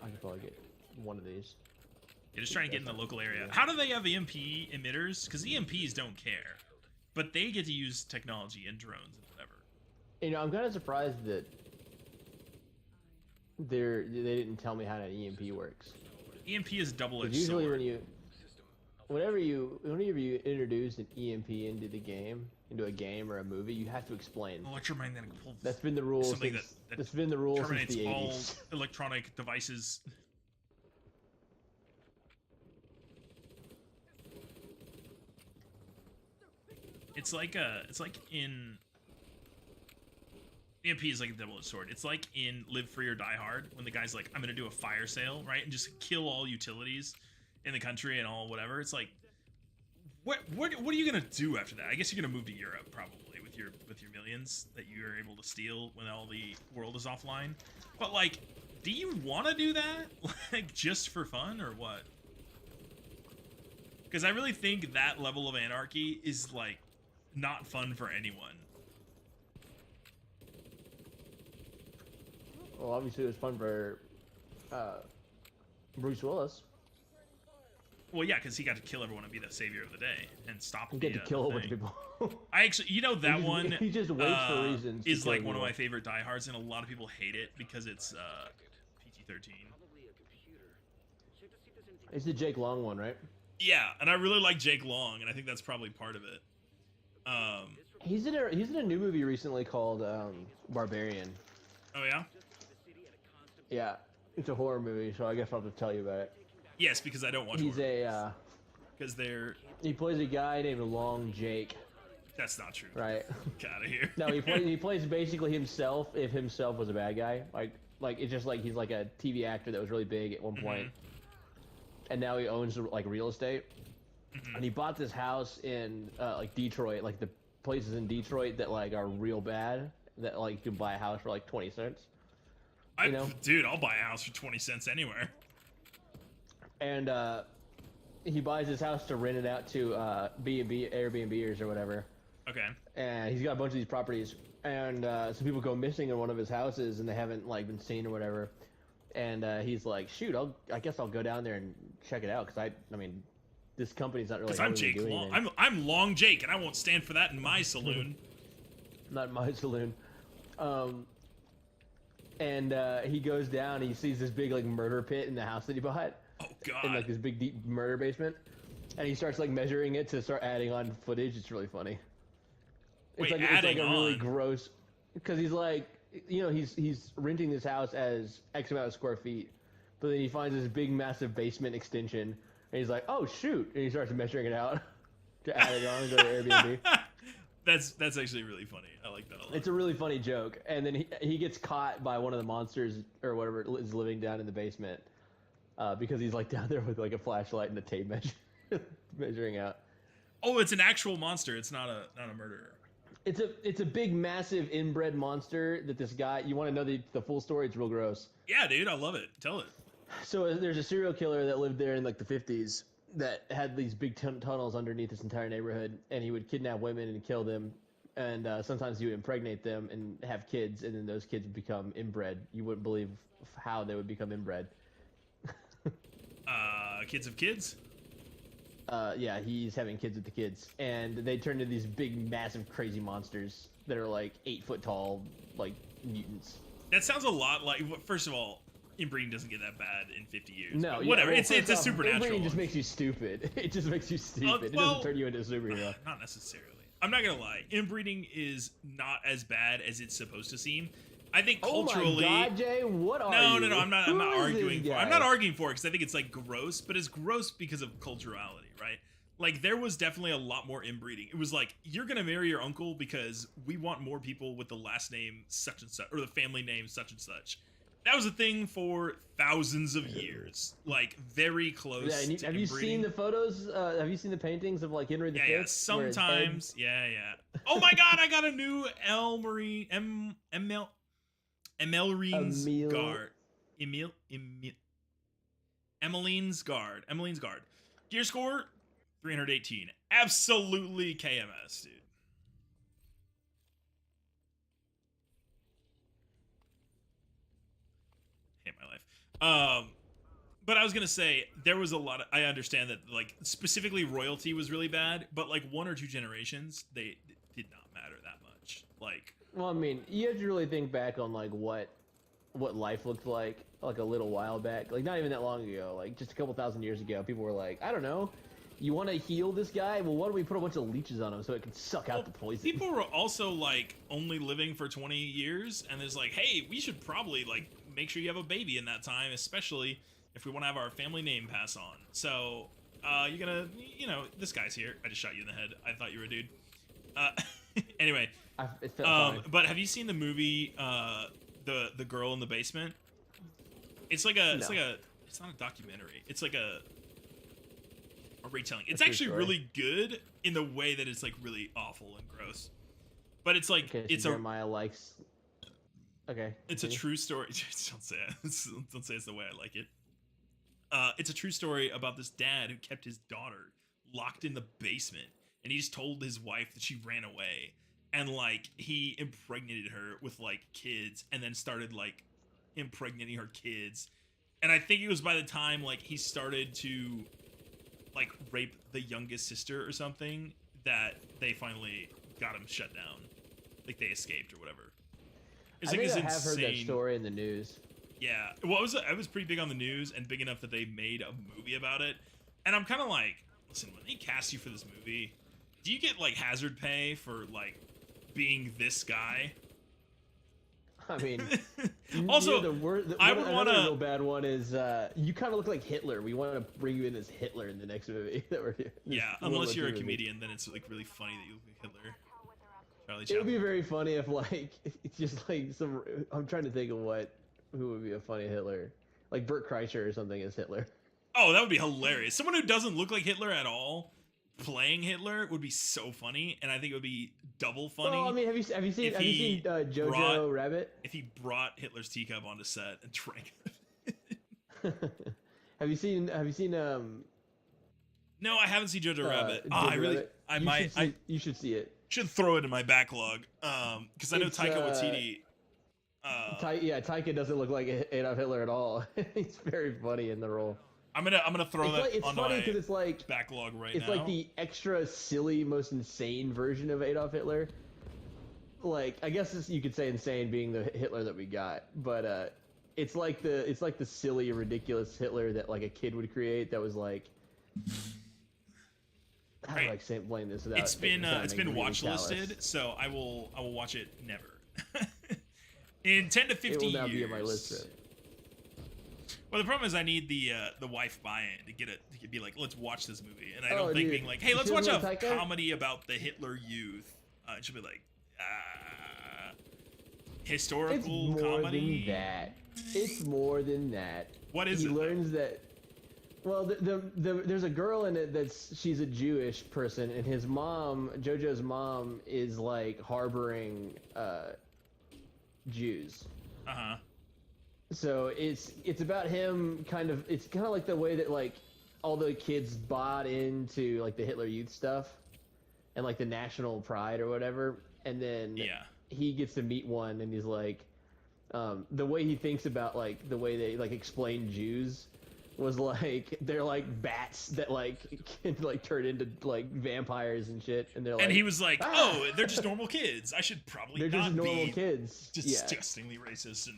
I could probably get one of these. Yeah, just trying to get in the local area. How do they have EMP emitters? Because EMPs don't care, but they get to use technology and drones and whatever. You know, I'm kind of surprised that they didn't tell me how an EMP works. EMP is a double-edged 'Cause usually sword. whenever you introduce an EMP into the game, into a game or a movie, you have to explain. Electromagnetic pulse. That's been the rule Something since that that's been the rule since terminates the all 80s. electronic devices. It's like in EMP is like a double-edged sword. It's like in Live Free or Die Hard when the guy's like, I'm gonna do a fire sale, right, and just kill all utilities in the country and all whatever. It's like, what are you gonna do after that? I guess you're gonna move to Europe probably with your millions that you're able to steal when all the world is offline. But like, do you want to do that like just for fun or what? Because I really think that level of anarchy is like not fun for anyone. Well, obviously it was fun for Bruce Willis. Well, yeah, because he got to kill everyone and be the savior of the day and stop. He got to kill a bunch of people. I actually, you know, that He just- one he just waits for reasons to is kill like one of people. my favorite diehards, and a lot of people hate it because it's PG-13. Probably a computer. Check to see if there's anything. It's the Jake Long one, right? Yeah, and I really like Jake Long, and I think that's probably part of it. He's in a new movie recently called Barbarian. Oh yeah. Yeah, it's a horror movie, so I guess I'll just tell you about it. Yes, because I don't watch. He's a because they're. he plays a guy named Long Jake, That's not true. right? Get out of here. No, he plays basically himself if himself was a bad guy. Like it's just like he's like a TV actor that was really big at one point, and now he owns like real estate. And he bought this house in like Detroit, like the places in Detroit that like are real bad, that like you can buy a house for like 20 cents. You know? Dude, I'll buy a house for 20 cents anywhere. And he buys his house to rent it out to B&B Airbnbers or whatever. Okay. And he's got a bunch of these properties, and some people go missing in one of his houses and they haven't like been seen or whatever. And he's like, shoot, I guess I'll go down there and check it out, because I mean, this company's not really. Because I'm helping me Jake do Long. anything. I'm Long Jake, and I won't stand for that in my saloon. Not in my saloon. And he goes down. He sees this big like murder pit in the house that he bought, Oh God. in like this big deep murder basement. And he starts like measuring it to start adding on footage. It's really funny. Wait, It's like adding a really on? gross, because he's like, you know, he's renting this house as X amount of square feet, but then he finds this big massive basement extension, and he's like, oh shoot, and he starts measuring it out to add it on and go to Airbnb. That's actually really funny. I like that a lot. It's a really funny joke, and then he gets caught by one of the monsters or whatever is living down in the basement, because he's like down there with like a flashlight and a tape measure, measuring out. Oh, it's an actual monster. It's not a murderer. It's a big massive inbred monster that this guy. You want to know the full story? It's real gross. Yeah, dude, I love it. Tell it. So there's a serial killer that lived there in like the 50s that had these big tunnels underneath this entire neighborhood, and he would kidnap women and kill them, and sometimes he would impregnate them and have kids, and then those kids would become inbred. You wouldn't believe how they would become inbred. Kids of kids. Yeah, he's having kids with the kids, and they turn into these big, massive, crazy monsters that are like 8 foot tall, like mutants. That sounds a lot like. First of all, inbreeding doesn't get that bad in 50 years. No, but yeah, whatever. well, it's first a off, supernatural. inbreeding just one. makes you stupid. It just makes you stupid. It well, doesn't turn you into a superhero. Not necessarily. I'm not gonna lie. Inbreeding is not as bad as it's supposed to seem. I think culturally. Oh my God, Jay, what are you? No. I'm not Who is arguing. this I'm guy? not arguing for it because I think it's like gross, but it's gross because of culturality, right? Like there was definitely a lot more inbreeding. It was like you're gonna marry your uncle because we want more people with the last name such and such or the family name such and such. That was a thing for thousands of years, like very close. Yeah, and to have you inbreeding. seen the photos? Have you seen the paintings of like Henry V? Yeah, yeah. where his head- Sometimes, yeah. Oh my God, I got a new Emeline's Emil- guard. Emmeline's guard. Emmeline's guard. Gear score 318. Absolutely KMS, dude. Hate my life. But I was gonna say there was a lot of. I understand that like specifically royalty was really bad, but like 1 or 2 generations they did not matter that much. Like Well, I mean, you have to really think back on like what life looked like a little while back. Like not even that long ago. Like just a couple thousand years ago, people were like, I don't know. You want to heal this guy? Well, why don't we put a bunch of leeches on him so it can suck out the poison? people were also like only living for 20 years, and there's like, hey, we should probably like make sure you have a baby in that time, especially if we want to have our family name pass on. So you're gonna, this guy's here. I just shot you in the head. I thought you were a dude. Anyway, It felt fine. but have you seen the movie the girl in the basement? It's like a No. it's not a documentary. It's like a retelling. It's true actually story. really good in the way that it's like really awful and gross. But it's like Okay, so it's Jeremiah likes. Okay. it's a continue. true story. Don't say it. Don't say it's the way I like it. It's a true story about this dad who kept his daughter locked in the basement, and he just told his wife that she ran away, and like he impregnated her with like kids, and then started like impregnating her kids. And I think it was by the time like he started to like rape the youngest sister or something that they finally got him shut down, like they escaped or whatever. It's I like think this I have heard that insane- story in the news. Yeah, well, it was pretty big on the news and big enough that they made a movie about it. And I'm kind of like, Listen, when they cast you for this movie, do you get like hazard pay for like being this guy? I mean, Also, I would another wanna- real bad one is you kind of look like Hitler. We want to bring you in as Hitler in the next movie that we're doing. Yeah, This unless you're a movie. comedian, then it's like really funny that you look like Hitler. Charlie It would Chaplin. be very funny if like it's just like some. I'm trying to think of who would be a funny Hitler, like Bert Kreischer or something as Hitler. Oh, that would be hilarious. Someone who doesn't look like Hitler at all playing Hitler would be so funny, and I think it would be double funny. Well, I mean, have you seen if have you he seen Jojo brought- Rabbit? if he brought Hitler's teacup onto set and drank it. Have you seen No, I haven't seen Jojo Rabbit. Jojo I really, Rabbit? I You might, should see, you should see it. should throw it in my backlog. Because I know It's, Taika Waititi. Taika doesn't look like Adolf Hitler at all. He's very funny in the role. I'm gonna throw that It's on funny my because it's like backlog right it's now. like the extra silly, most insane version of Adolf Hitler. Like I guess you could say insane being the Hitler that we got, but it's like the silly, ridiculous Hitler that like a kid would create. That was like how do I Right. explain this without it's been sounding really watch callous? listed, so I will watch it never. In 10 to 50 It will now years. be on my list. Then. Well, the problem is I need the wife buy-in to get it to be like, let's watch this movie, and I Oh, don't think dude. being like, hey, let's She watch a doesn't like Taika? comedy about the Hitler Youth. It should be like, It's historical more comedy. than that. It's more than that. What is he it? learns that. Well, there's a girl in it she's a Jewish person, and his mom, JoJo's mom, is like harboring Jews. Uh huh. So it's about him it's kind of like the way that like all the kids bought into like the Hitler Youth stuff and like the national pride or whatever, and then Yeah. he gets to meet one and he's like the way he thinks about like the way they like explain Jews was like they're like bats that like can like turn into like vampires and shit, and they're like And he was like, "Ah!" oh, they're just normal kids. I should probably they're not just normal be kids. Yeah. disgustingly racist and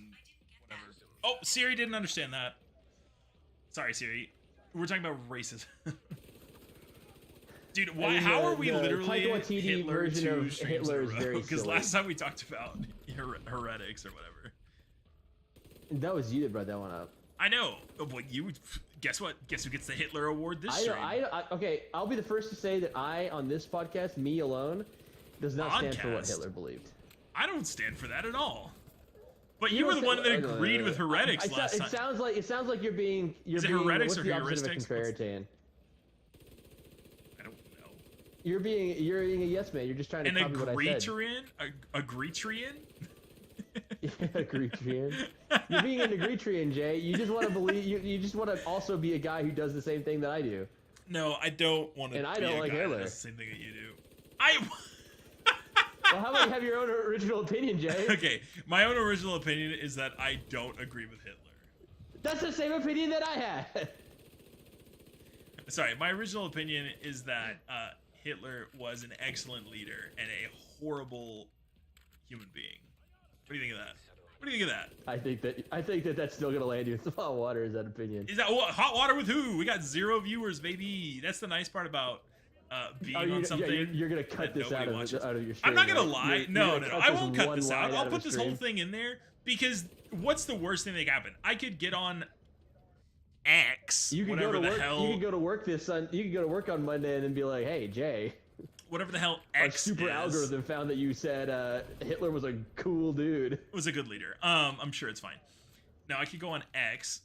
whatever. Oh, Siri didn't understand that. Sorry, Siri. We're talking about racism. Dude, why? mean, How the- are we the literally Taika Waititi Hitler version 2 of streams Hitler in is a row? very Because silly. last time we talked about heretics or whatever. That was you that brought that one up. I know. Oh, boy, you guess what? Guess who gets the Hitler award this I, stream? okay, I'll be the first to say that on this podcast, me alone, does not stand for what Podcast? Hitler believed. I don't stand for that at all. But You you were don't the one that say- agreed with heretics last it time. sounds like you're being Is it heretics what's or the opposite of a heuristics? contrarian? I don't know. You're being a yes man. You're just trying to An copy what I said. agreetrian? Agreetrian? Agreetrian. You're being an agreetrian, Jay. You just want to believe. You just want to also be a guy who does the same thing that I do. No, I don't want to. And I be don't a like guy that Hitler. does the same thing that you do. I. Well, how about you have your own original opinion, Jay? Okay, my own original opinion is that I don't agree with Hitler. That's the same opinion that I had. Sorry, my original opinion is that Hitler was an excellent leader and a horrible human being. What do you think of that? What do you think of that? I think that that's still gonna land you in some hot water. Is that opinion? Is that what, hot water with who? We got 0 viewers, baby. That's the nice part about being Are you, on something. you're gonna cut that this out nobody watches. of your stream. I'm not gonna right? lie. You're No, gonna no, cut I this won't cut one this out. line I'll of put the this whole stream. thing in there because what's the worst thing that could happen? I could get on X, You could whatever go to the work. hell, You could go to work You could go to work on Monday and then be like, "Hey, Jay, whatever the hell our X super is, algorithm found that you said Hitler was a cool dude." was a good leader. I'm sure it's fine. Now I could go on X,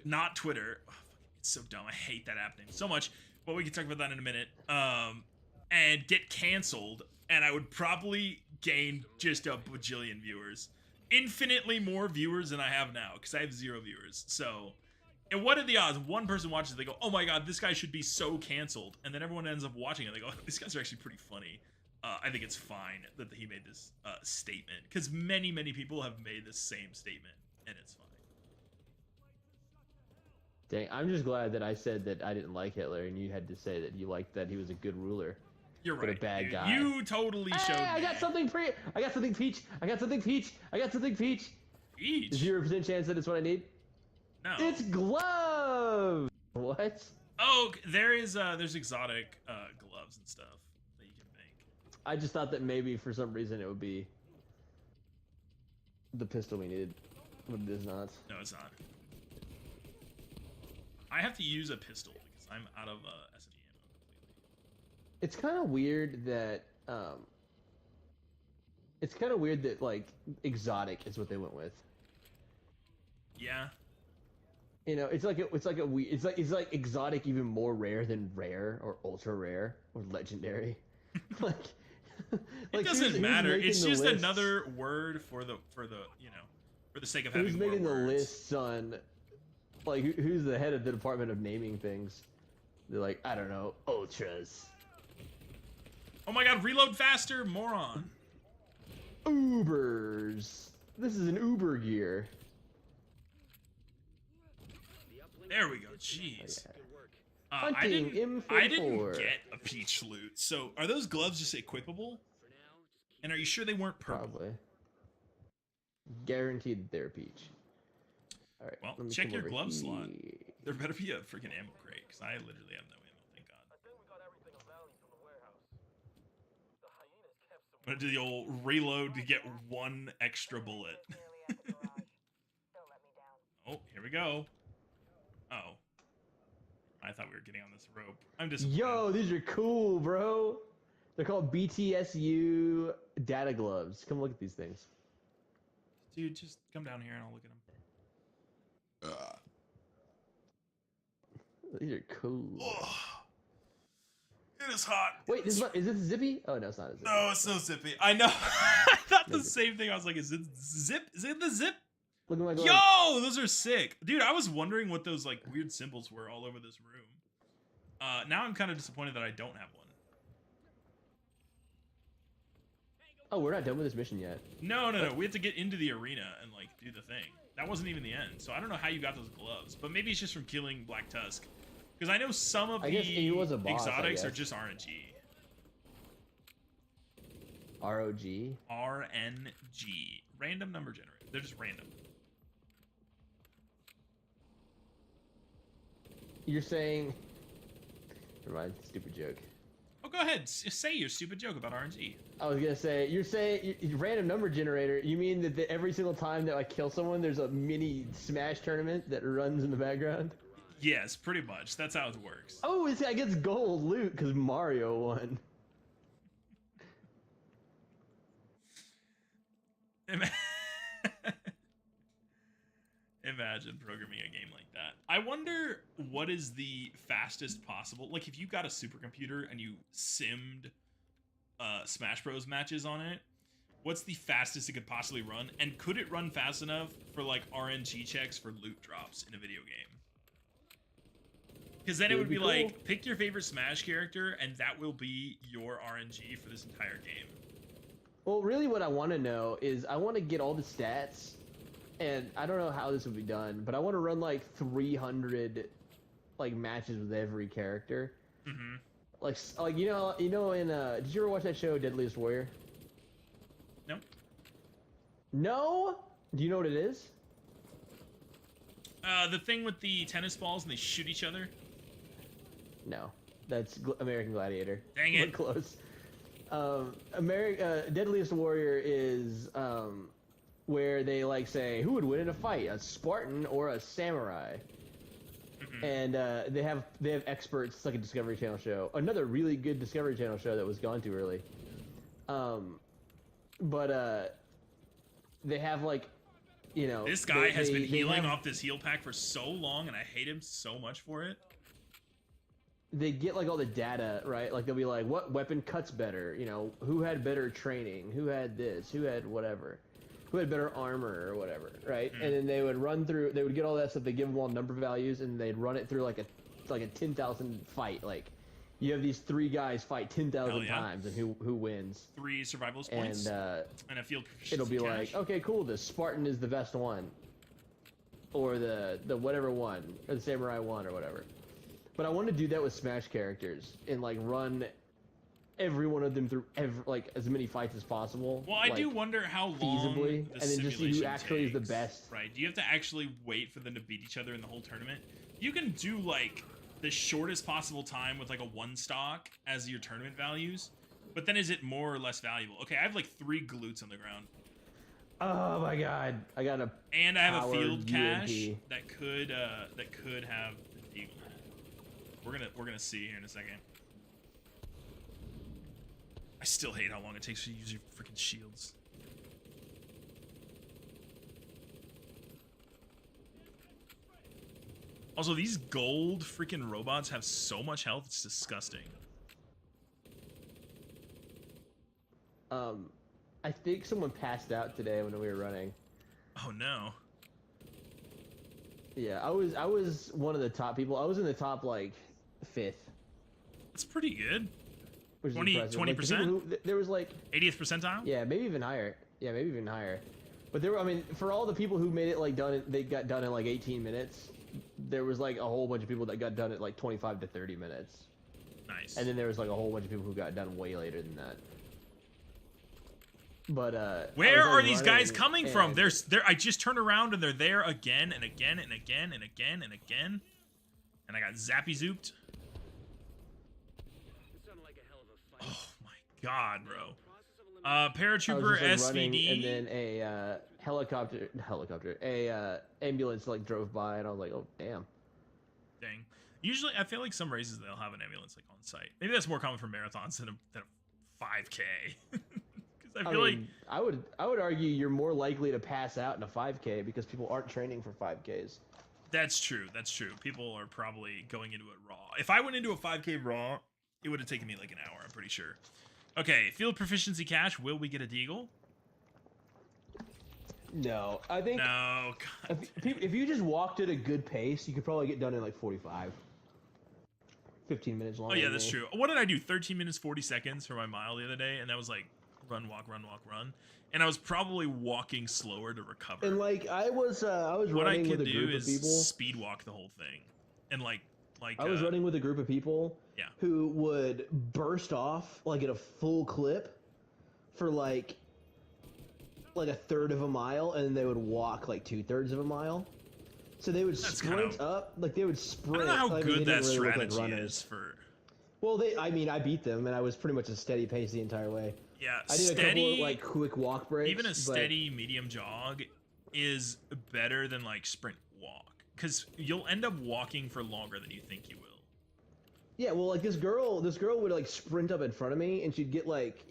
not Twitter. Oh, it's so dumb. I hate that app name so much. But we can talk about that in a minute. And get canceled, and I would probably gain just a bajillion viewers, infinitely more viewers than I have now, because I have 0 viewers. So, and what are the odds? One person watches it, they go, "Oh my god, this guy should be so canceled," and then everyone ends up watching it. They go, "These guys are actually pretty funny." I think it's fine that he made this statement, because many people have made the same statement, and it's fine. Dang, I'm just glad that I said that I didn't like Hitler, and you had to say that you liked that he was a good ruler. You're But a right. bad dude. guy. You totally showed Hey, I me. got something peach. I got something peach. I got something peach. Each. 0% chance that it's what I need. No. It's gloves. What? Oh, there's exotic gloves and stuff that you can make. I just thought that maybe for some reason it would be the pistol we needed, but it is not. No, it's not. I have to use a pistol because I'm out of SMG ammo completely. It's kind of weird that like exotic is what they went with. Yeah. You know, it's like exotic even more rare than rare or ultra rare or legendary. like It doesn't matter. It's just another word for the for the sake of having who's more making the words. lists on like who's the head of the department of naming things? They're like, I don't know, ultras. Oh my god, reload faster, moron. Ubers. This is an Uber gear. The uplink There we go. is Jeez. disconnected. Good work. Hunting I didn't M44. get a peach loot. So are those gloves just equipable? For now, just keep And are you sure they weren't purple? Probably. Guaranteed that they're peach. All right. Well, let me check come your over glove slot. here. There better be a freaking ammo crate because I literally have no ammo. Thank God. I'm gonna do the old reload to get one extra bullet. Oh, here we go. Oh. I thought we were getting on this rope. I'm disappointed. Yo, these are cool, bro. They're called BTSU data gloves. Come look at these things. Dude, just come down here and I'll look at them. These are cool. Oh, it is hot. Wait, is this zippy? Oh no, it's not a zippy. No, it's so zippy. I know. I thought the same thing. I was like, is it zip? Is it the zip? Look at my glove. Yo, those are sick. Dude, I was wondering what those like weird symbols were all over this room. Now I'm kind of disappointed that I don't have one. Oh, we're not done with this mission yet. No. We have to get into the arena and like do the thing. That wasn't even the end. So I don't know how you got those gloves, but maybe it's just from killing Black Tusk. Because I know some of I guess he was a boss, I exotics are guess. just RNG. ROG. RNG. Random number generator. They're just random. You're saying... Never mind, stupid joke. Oh, go ahead. Say your stupid joke about RNG. I was gonna say, you're saying random number generator. You mean that every single time that I kill someone, there's a mini Smash tournament that runs in the background? Yes, pretty much. That's how it works. Oh, this guy gets gold loot because Mario won. Imagine programming a game like that. I wonder what is the fastest possible. Like, if you got a supercomputer and you simmed Smash Bros matches on it, what's the fastest it could possibly run? And could it run fast enough for like RNG checks for loot drops in a video game? Because then it would be cool. like, pick your favorite Smash character, and that will be your RNG for this entire game. Well, really what I want to know is I want to get all the stats, and I don't know how this would be done, but I want to run like 300 like matches with every character. Mm-hmm. Like you know in did you ever watch that show Deadliest Warrior? No? No? Do you know what it is? The thing with the tennis balls and they shoot each other? No. That's American Gladiator. Dang We're it. close. Deadliest Warrior is where they like say who would win in a fight, a Spartan or a samurai, and they have experts. It's like a Discovery Channel show. Another really good Discovery Channel show that was gone too early. They have like, you know, This guy has been they healing have- off this heal pack for so long, and I hate him so much for it. They get like all the data, right? Like they'll be like, what weapon cuts better? You know, who had better training? Who had this? Who had whatever? Who had better armor or whatever, right? And then they would run through. They would get all that stuff. They give them all number values, and they'd run it through like a 10,000 fight. Like you have these 3 guys fight 10,000 Hell yeah. times, and who wins? 3 survivalist points And and a field proficiency it'll be cache. like, okay, cool. The Spartan is the best one, or the whatever one, or the Samurai one, or whatever. But I want to do that with Smash characters and like run every one of them through like as many fights as possible. Well, I do like, wonder how long feasibly, the and then just see who simulation actually is the takes, best. Right? Do you have to actually wait for them to beat each other in the whole tournament? You can do like the shortest possible time with like a 1 stock as your tournament values. But then is it more or less valuable? Okay, I have like 3 glutes on the ground. Oh my god. I got a And I have a powered field cache UMP. that could have the Deagle hat. We're gonna see here in a second. I still hate how long it takes to use your freaking shields. Also, these gold freaking robots have so much health, it's disgusting. I think someone passed out today when we were running. Oh no. Yeah, I was one of the top people. I was in the top like 5th, That's pretty good. which is 20 impressive. Like, the people 20%? who- there was like 80th percentile? yeah, maybe even higher. Yeah, maybe even higher. But there were, I mean, for all the people who made it like they got done in like 18 minutes. There was like a whole bunch of people that got done at like 25 to 30 minutes. Nice. And then there was like a whole bunch of people who got done way later than that. But Where I was, are like, these guys running, coming from? and- They're I just turned around and they're there again and again and again and again and again. And I got zappy zooped. This sounded like a hell of a fight. Oh my god, bro. Process of elimination. I was Paratrooper just, like, running, SVD. and then a ambulance like drove by, and I was like, oh damn. Dang. Usually, I feel like some races they'll have an ambulance like on site. Maybe that's more common for marathons than a 5K. Because I feel like I would argue you're more likely to pass out in a 5K because people aren't training for 5Ks. that's true. That's true. People are probably going into it raw. If I went into a 5K raw, it would have taken me like an hour. I'm pretty sure. Okay, field proficiency cache. Will we get a deagle? No, I think No. God. if you just walked at a good pace, you could probably get done in like 45. 15 minutes long. Oh yeah, that's true. What did I do? 13 minutes 40 seconds for my mile the other day, and that was like run, walk, run, walk, run. And I was probably walking slower to recover. And like I was what I running could with a do group of is people. speed walk the whole thing, and like I was running with a group of people Yeah. who would burst off like at a full clip for like a third of a mile, and then they would walk like 2/3 of a mile. So they would That's sprint kinda- up, like they would I sprint. don't know how I mean, good they that didn't really look like strategy runners. is for. Well, I beat them, and I was pretty much a steady pace the entire way. Yeah, I did a couple steady. of like quick walk breaks. Even a but- steady medium jog is better than like sprint walk, because you'll end up walking for longer than you think you will. Yeah, well, like this girl would like sprint up in front of me, and she'd get like,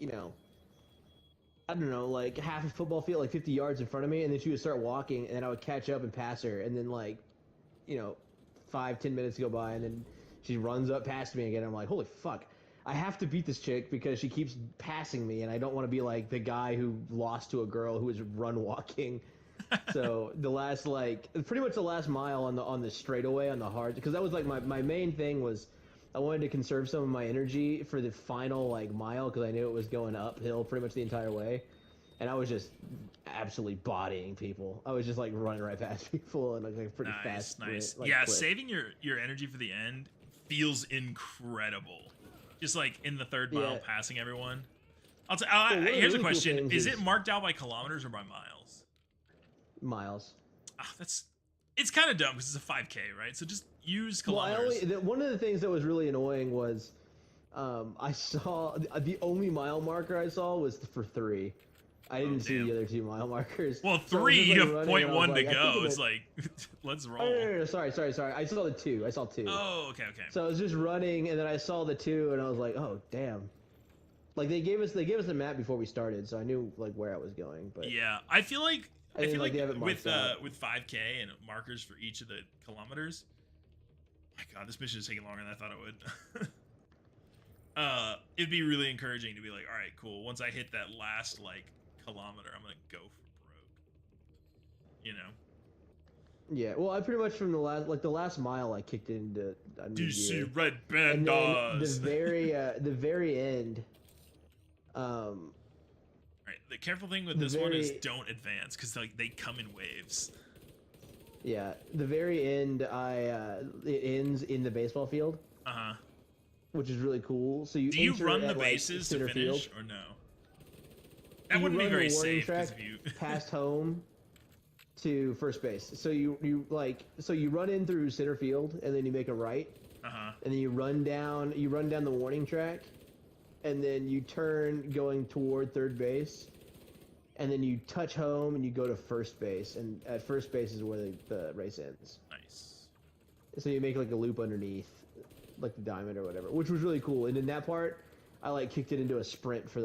I don't know, like half a football field, like 50 yards in front of me, and then she would start walking, and then I would catch up and pass her, and then like, 5-10 minutes go by, and then she runs up past me again. I'm like, holy fuck, I have to beat this chick because she keeps passing me, and I don't want to be like the guy who lost to a girl who was run walking. So the last pretty much the last mile on the straightaway on the hard, because that was like my main thing was I wanted to conserve some of my energy for the final like mile because I knew it was going uphill pretty much the entire way, and I was just absolutely bodying people. I was just like running right past people and like a pretty fast Nice. sprint, like, Yeah, clip. saving your energy for the end feels incredible. Just like in the third mile, Yeah. passing everyone. one of the Here's a really cool question: things is is- it marked out by kilometers or by miles? miles. It's kind of dumb because it's a 5K, right? So just use Well, kilometers. one of the things that was really annoying was I saw the only mile marker I saw was for 3. I didn't see damn. the other 2 mile markers. Well, So I was 3, just, you like, have running, and I was 0.1 to like, I go. think It's like, let's roll. Oh, no, sorry. I saw the 2. I saw 2. Oh, okay. So I was just running, and then I saw the 2, and I was like, oh damn. Like they gave us the map before we started, so I knew like where I was going. But Yeah, I feel like I didn't, like, they have it with marked out. with 5K and markers for each of the kilometers. My God, this mission is taking longer than I thought it would. It'd be really encouraging to be like, all right, cool. Once I hit that last like kilometer, I'm gonna go for broke. You know. yeah, well, I pretty much from the last mile I kicked into a new DC gear. Red And then Bandas. the very end. Right. The careful thing with the this one is very- don't advance because like they come in waves. Yeah, the very end, it ends in the baseball field, Uh huh. which is really cool. So you Do you enter run the at, like, bases to center finish field. or no? That You wouldn't be run the very warning safe because track if you. past home to first base. So you run in through center field and then you make a right, Uh-huh. and then you run down the warning track, and then you turn going toward third base, and then you touch home and you go to first base, and at first base is where the race ends. Nice. So you make like a loop underneath, like the diamond or whatever, which was really cool. And in that part, I like kicked it into a sprint for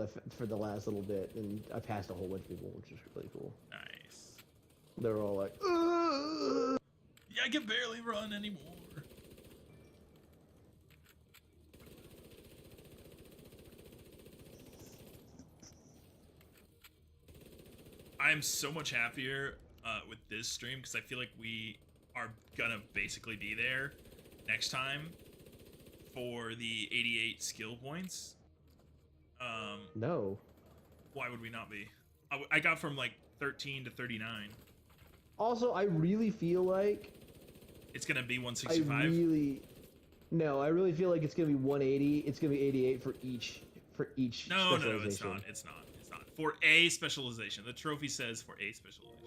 the last little bit, and I passed a whole bunch of people, which was really cool. Nice. They were all like, "Ugh." Yeah, I can barely run anymore. I'm so much happier with this stream because I feel like we are gonna basically be there next time for the 88 skill points. No. Why would we not be? I got from like 13 to 39. Also, I really feel like It's gonna be I 165. really feel like it's gonna be 180. It's gonna be 88 for each No, specialization. it's not. It's not. It's not. For a specialization. The trophy says for a specialization.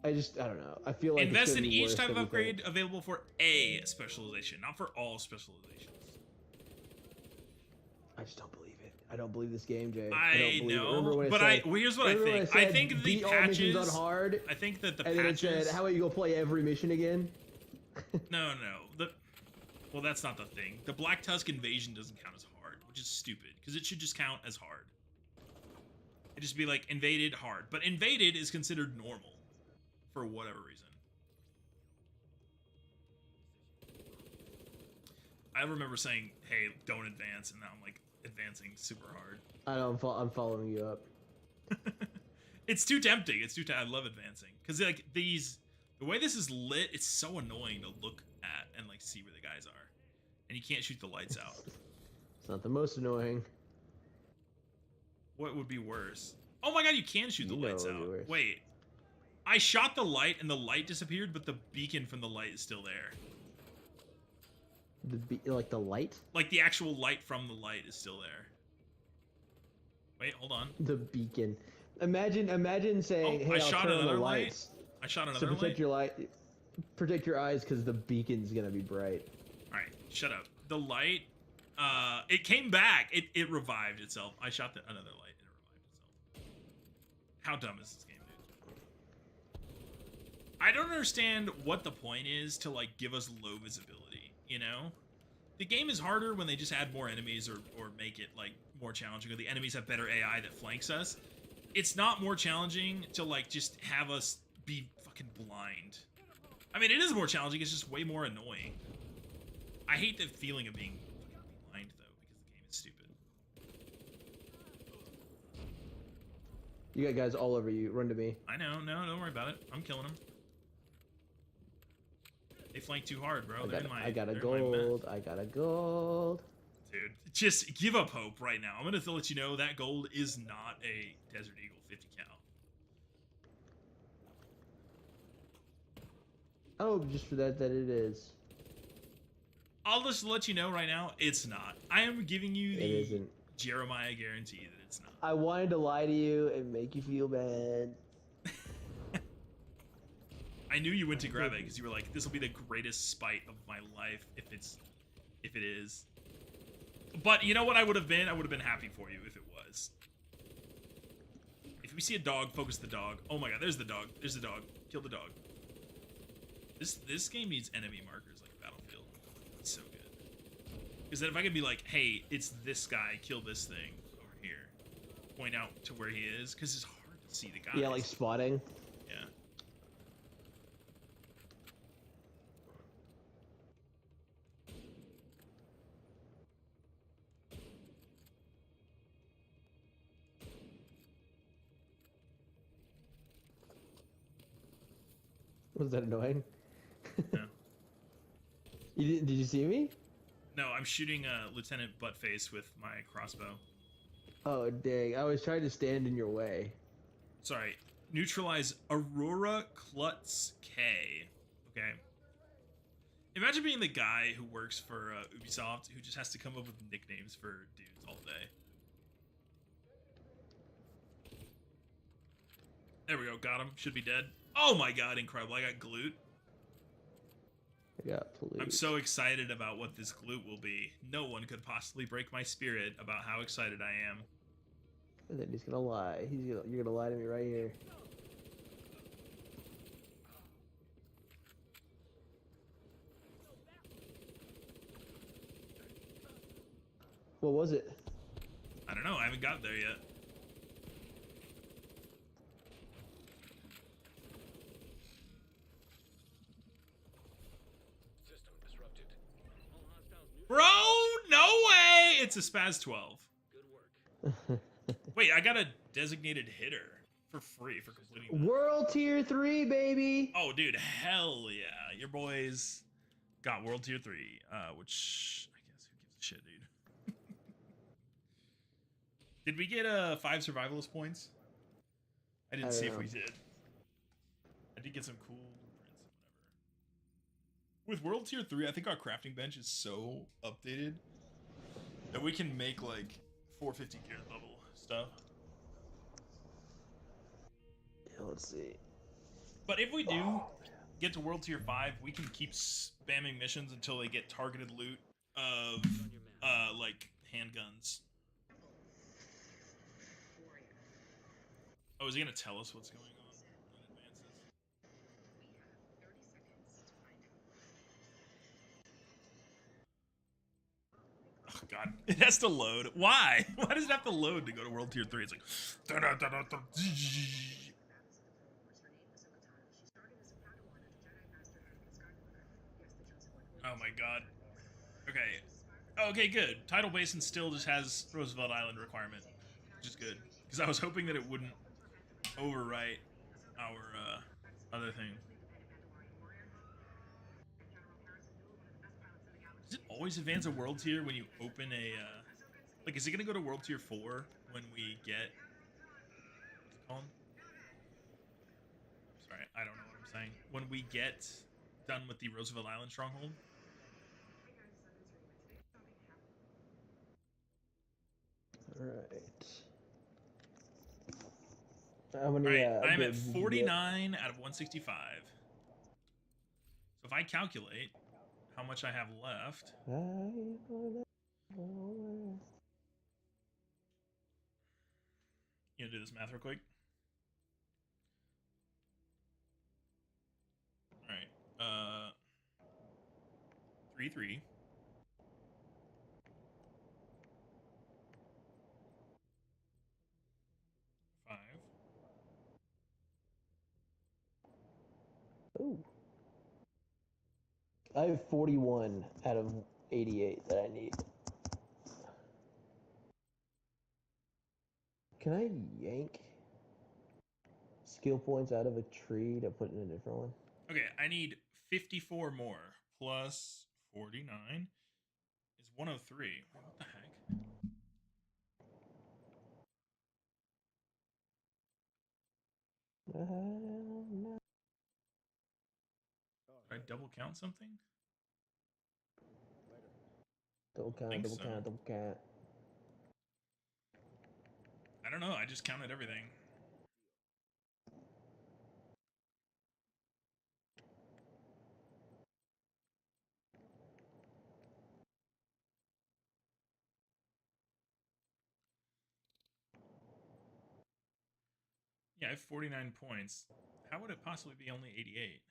I don't know. I feel like it's Invest gonna in be each worse type of than we upgrade think. available for a specialization, not for all specializations. I just don't believe it. I don't believe this game, Jay. I don't believe it. Remember know, when but said, well, here's what I remember when think. I said think the beat all missions patches. on hard, I think that the and then it patches. said, "How about you go play every mission again?" No. Well, that's not the thing. The Black Tusk invasion doesn't count as hard, which is stupid because it should just count as hard. It'd just be like invaded hard, but invaded is considered normal for whatever reason. I remember saying, "Hey, don't advance," and now I'm like advancing super hard. I know. I'm following you up. It's too tempting. I love advancing because like the way this is lit, it's so annoying to look at and like see where the guys are, and you can't shoot the lights out. It's not the most annoying. What would be worse? Oh my god, you can shoot the You know lights what would out. be worse. Wait, I shot the light and the light disappeared, but the beacon from the light is still there. Like the light. Like the actual light from the light is still there. Wait, hold on. The beacon. Imagine saying, Oh, "Hey, I I'll shot turn on the another light. lights I shot to another protect light. your light, protect your eyes, because the beacon's gonna be bright." All right, shut up. The light, it came back. It revived itself. I shot another light and it revived itself. How dumb is this game, dude? I don't understand what the point is to like give us low visibility. You know, the game is harder when they just add more enemies or make it like more challenging, or the enemies have better AI that flanks us. It's not more challenging to like just have us be fucking blind. I mean, it is more challenging. It's just way more annoying. I hate the feeling of being fucking blind though, because the game is stupid. You got guys all over you. Run to me. I know. No, don't worry about it. I'm killing them. They flank too hard, bro. I got a they're in my mess. gold. I got a gold. Dude, just give up hope right now. I'm gonna let you know that gold is not a Desert Eagle 50 cal. Oh, just for that it is. I'll just let you know right now, it's not. I am giving you It the isn't. Jeremiah guarantee that it's not. I wanted to lie to you and make you feel bad. I knew you went to grab it because you were like, "This will be the greatest spite of my life if it is." But you know what I would have been? I would have been happy for you if it was. If we see a dog, focus the dog. Oh my god, there's the dog. There's the dog. Kill the dog. This game needs enemy markers like Battlefield. It's so good. Because then if I could be like, "Hey, it's this guy. Kill this thing over here." Point out to where he is, because it's hard to see the guys. Yeah, like spotting. Yeah. Was that annoying? No. Did you see me? No, I'm shooting Lieutenant Buttface with my crossbow. Oh dang! I was trying to stand in your way. Sorry. Neutralize Aurora Klutz K. Okay. Imagine being the guy who works for Ubisoft who just has to come up with nicknames for dudes all day. There we go. Got him. Should be dead. Oh my god, incredible. I got glute. got polluted. I'm so excited about what this glute will be. No one could possibly break my spirit about how excited I am. And then he's gonna lie. You're gonna lie to me right here. What was it? I don't know. I haven't got there yet. System disrupted. All hostiles new. Bro, no way! It's a Spaz 12. Good work. Wait, I got a designated hitter for free for completing that. World Tier 3, baby! Oh, dude, hell yeah. Your boys got World Tier 3, which, I guess, who gives a shit, dude? Did we get 5 survivalist points? I didn't I see don't if we know. did. I did get some cool blueprints and whatever. With World Tier 3, I think our crafting bench is so updated that we can make, like, 450 gear level stuff. Yeah, let's see. But if we do get to World Tier 5, we can keep spamming missions until they get targeted loot of, like, handguns. Oh, is he gonna tell us what's going on in advances? Oh god, it has to load. Why? Why does it have to load to go to World Tier 3? It's like... Oh my god. Okay. Okay, good. Tidal Basin still just has Roosevelt Island requirement, which is good. Because I was hoping that it wouldn't overwrite our other thing. Does it always advance a world tier when you open a like, is it gonna go to World Tier 4 when we get what's it called? Sorry, I don't know what I'm saying. When we get done with the Roosevelt Island stronghold? Alright. How many, Alright, I'm at goods did you get? 49 out of 165. So if I calculate how much I have left, you gonna do this math real quick? Alright, 3. 5. Ooh. I have 41 out of 88 that I need. Can I yank skill points out of a tree to put in a different one? Okay, I need 54 more plus 49 is 103. What the heck? No. Did I double count something? Double count, Think double so. count, double count. I don't know. I just counted everything. Yeah, I have 49 points. How would it possibly be only 88?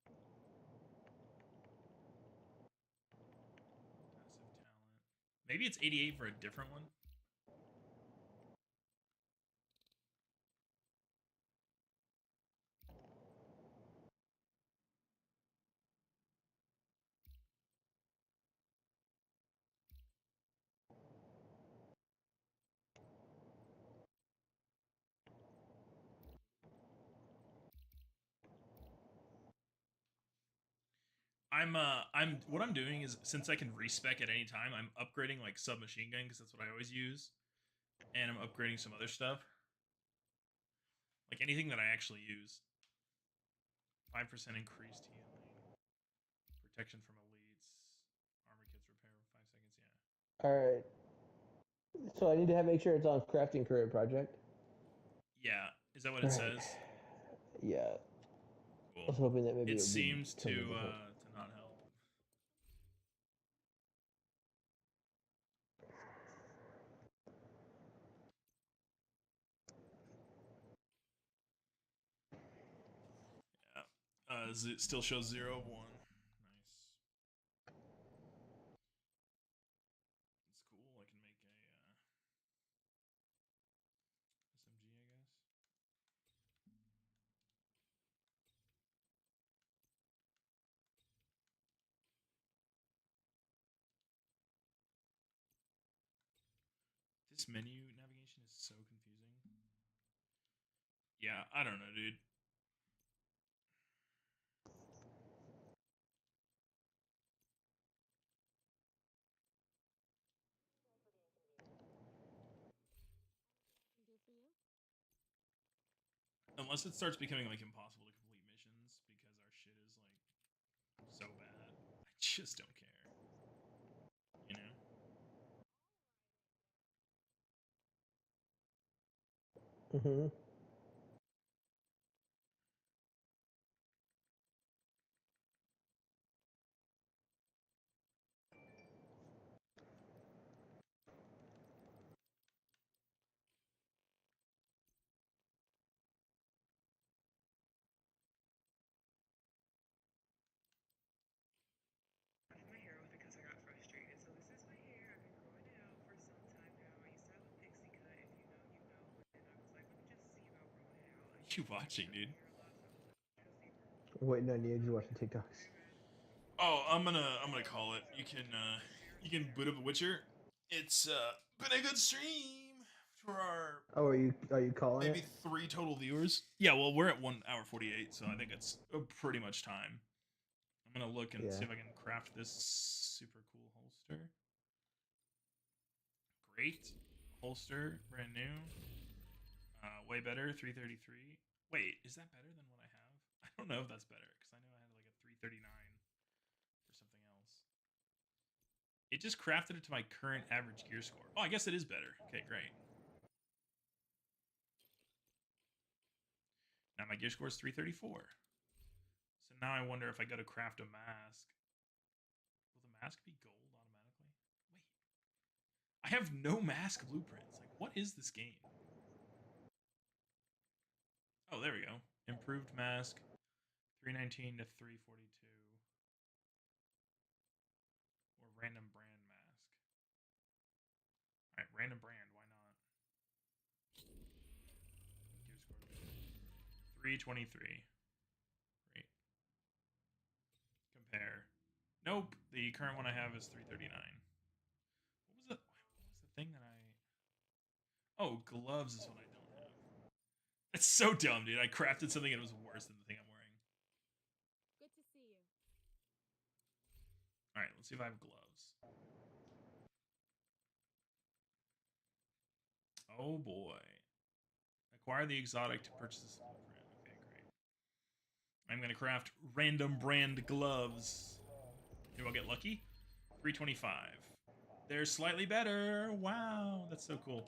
Passive talent. Maybe it's 88 for a different one? What I'm doing is, since I can respec at any time, I'm upgrading like submachine gun because that's what I always use, and I'm upgrading some other stuff, like anything that I actually use. 5% increased healing, protection from elites, armor kits repair 5 seconds. Alright. So I need to make sure it's on crafting career project. Yeah, is that what it says? Yeah. I was Cool. hoping that maybe It would be seems to something different. not help. Yeah. It still shows 0 of 1. Nice. It's cool. I can make a SMG, I guess. This menu navigation is so confusing. Yeah, I don't know, dude. Can do for you? Unless it starts becoming like impossible to complete missions because our shit is like so bad. I just don't care. You know? Mm-hmm. My hair off because I got frustrated. So this is my hair. I've been growing it out for some time now. I used to have a pixie cut. If you know, you know. But then I was like, let me just see about growing it out. I What used you to watching, cut my dude? hair a lot, so I was like, just see where Waiting on you. Just watching TikToks. Oh, I'm gonna call it. You can boot up a Witcher. It's been a good stream for our Oh, are you calling maybe it? 3 total viewers. Yeah, well, we're at 1 hour 48, so I think it's pretty much time. I'm gonna look and see Yeah. if I can craft this super cool holster. Great holster, brand new. Way better, 333. Wait, is that better than what I have? I don't know if that's better because I know I had like a 339 for something else. It just crafted it to my current average gear score. Oh, I guess it is better. Okay, great. Now my gear score is 334. So now I wonder if I go to craft a mask, will the mask be gold automatically? Wait, I have no mask blueprints. Like, what is this game? Oh, there we go. Improved mask, 319 to 342. Or random brand mask. Alright, random brand, why not? Gear score 323. Great. Compare. Nope, the current one I have is 339. What was the thing that I... Oh, gloves is what I don't have. It's so dumb, dude. I crafted something and it was worse than the thing I'm wearing. Good to see you. Alright, let's see if I have gloves. Oh boy. Acquire the exotic to purchase this blueprint. Okay, great. I'm gonna craft random brand gloves. Maybe I'll get lucky. 325. They're slightly better. Wow, that's so cool.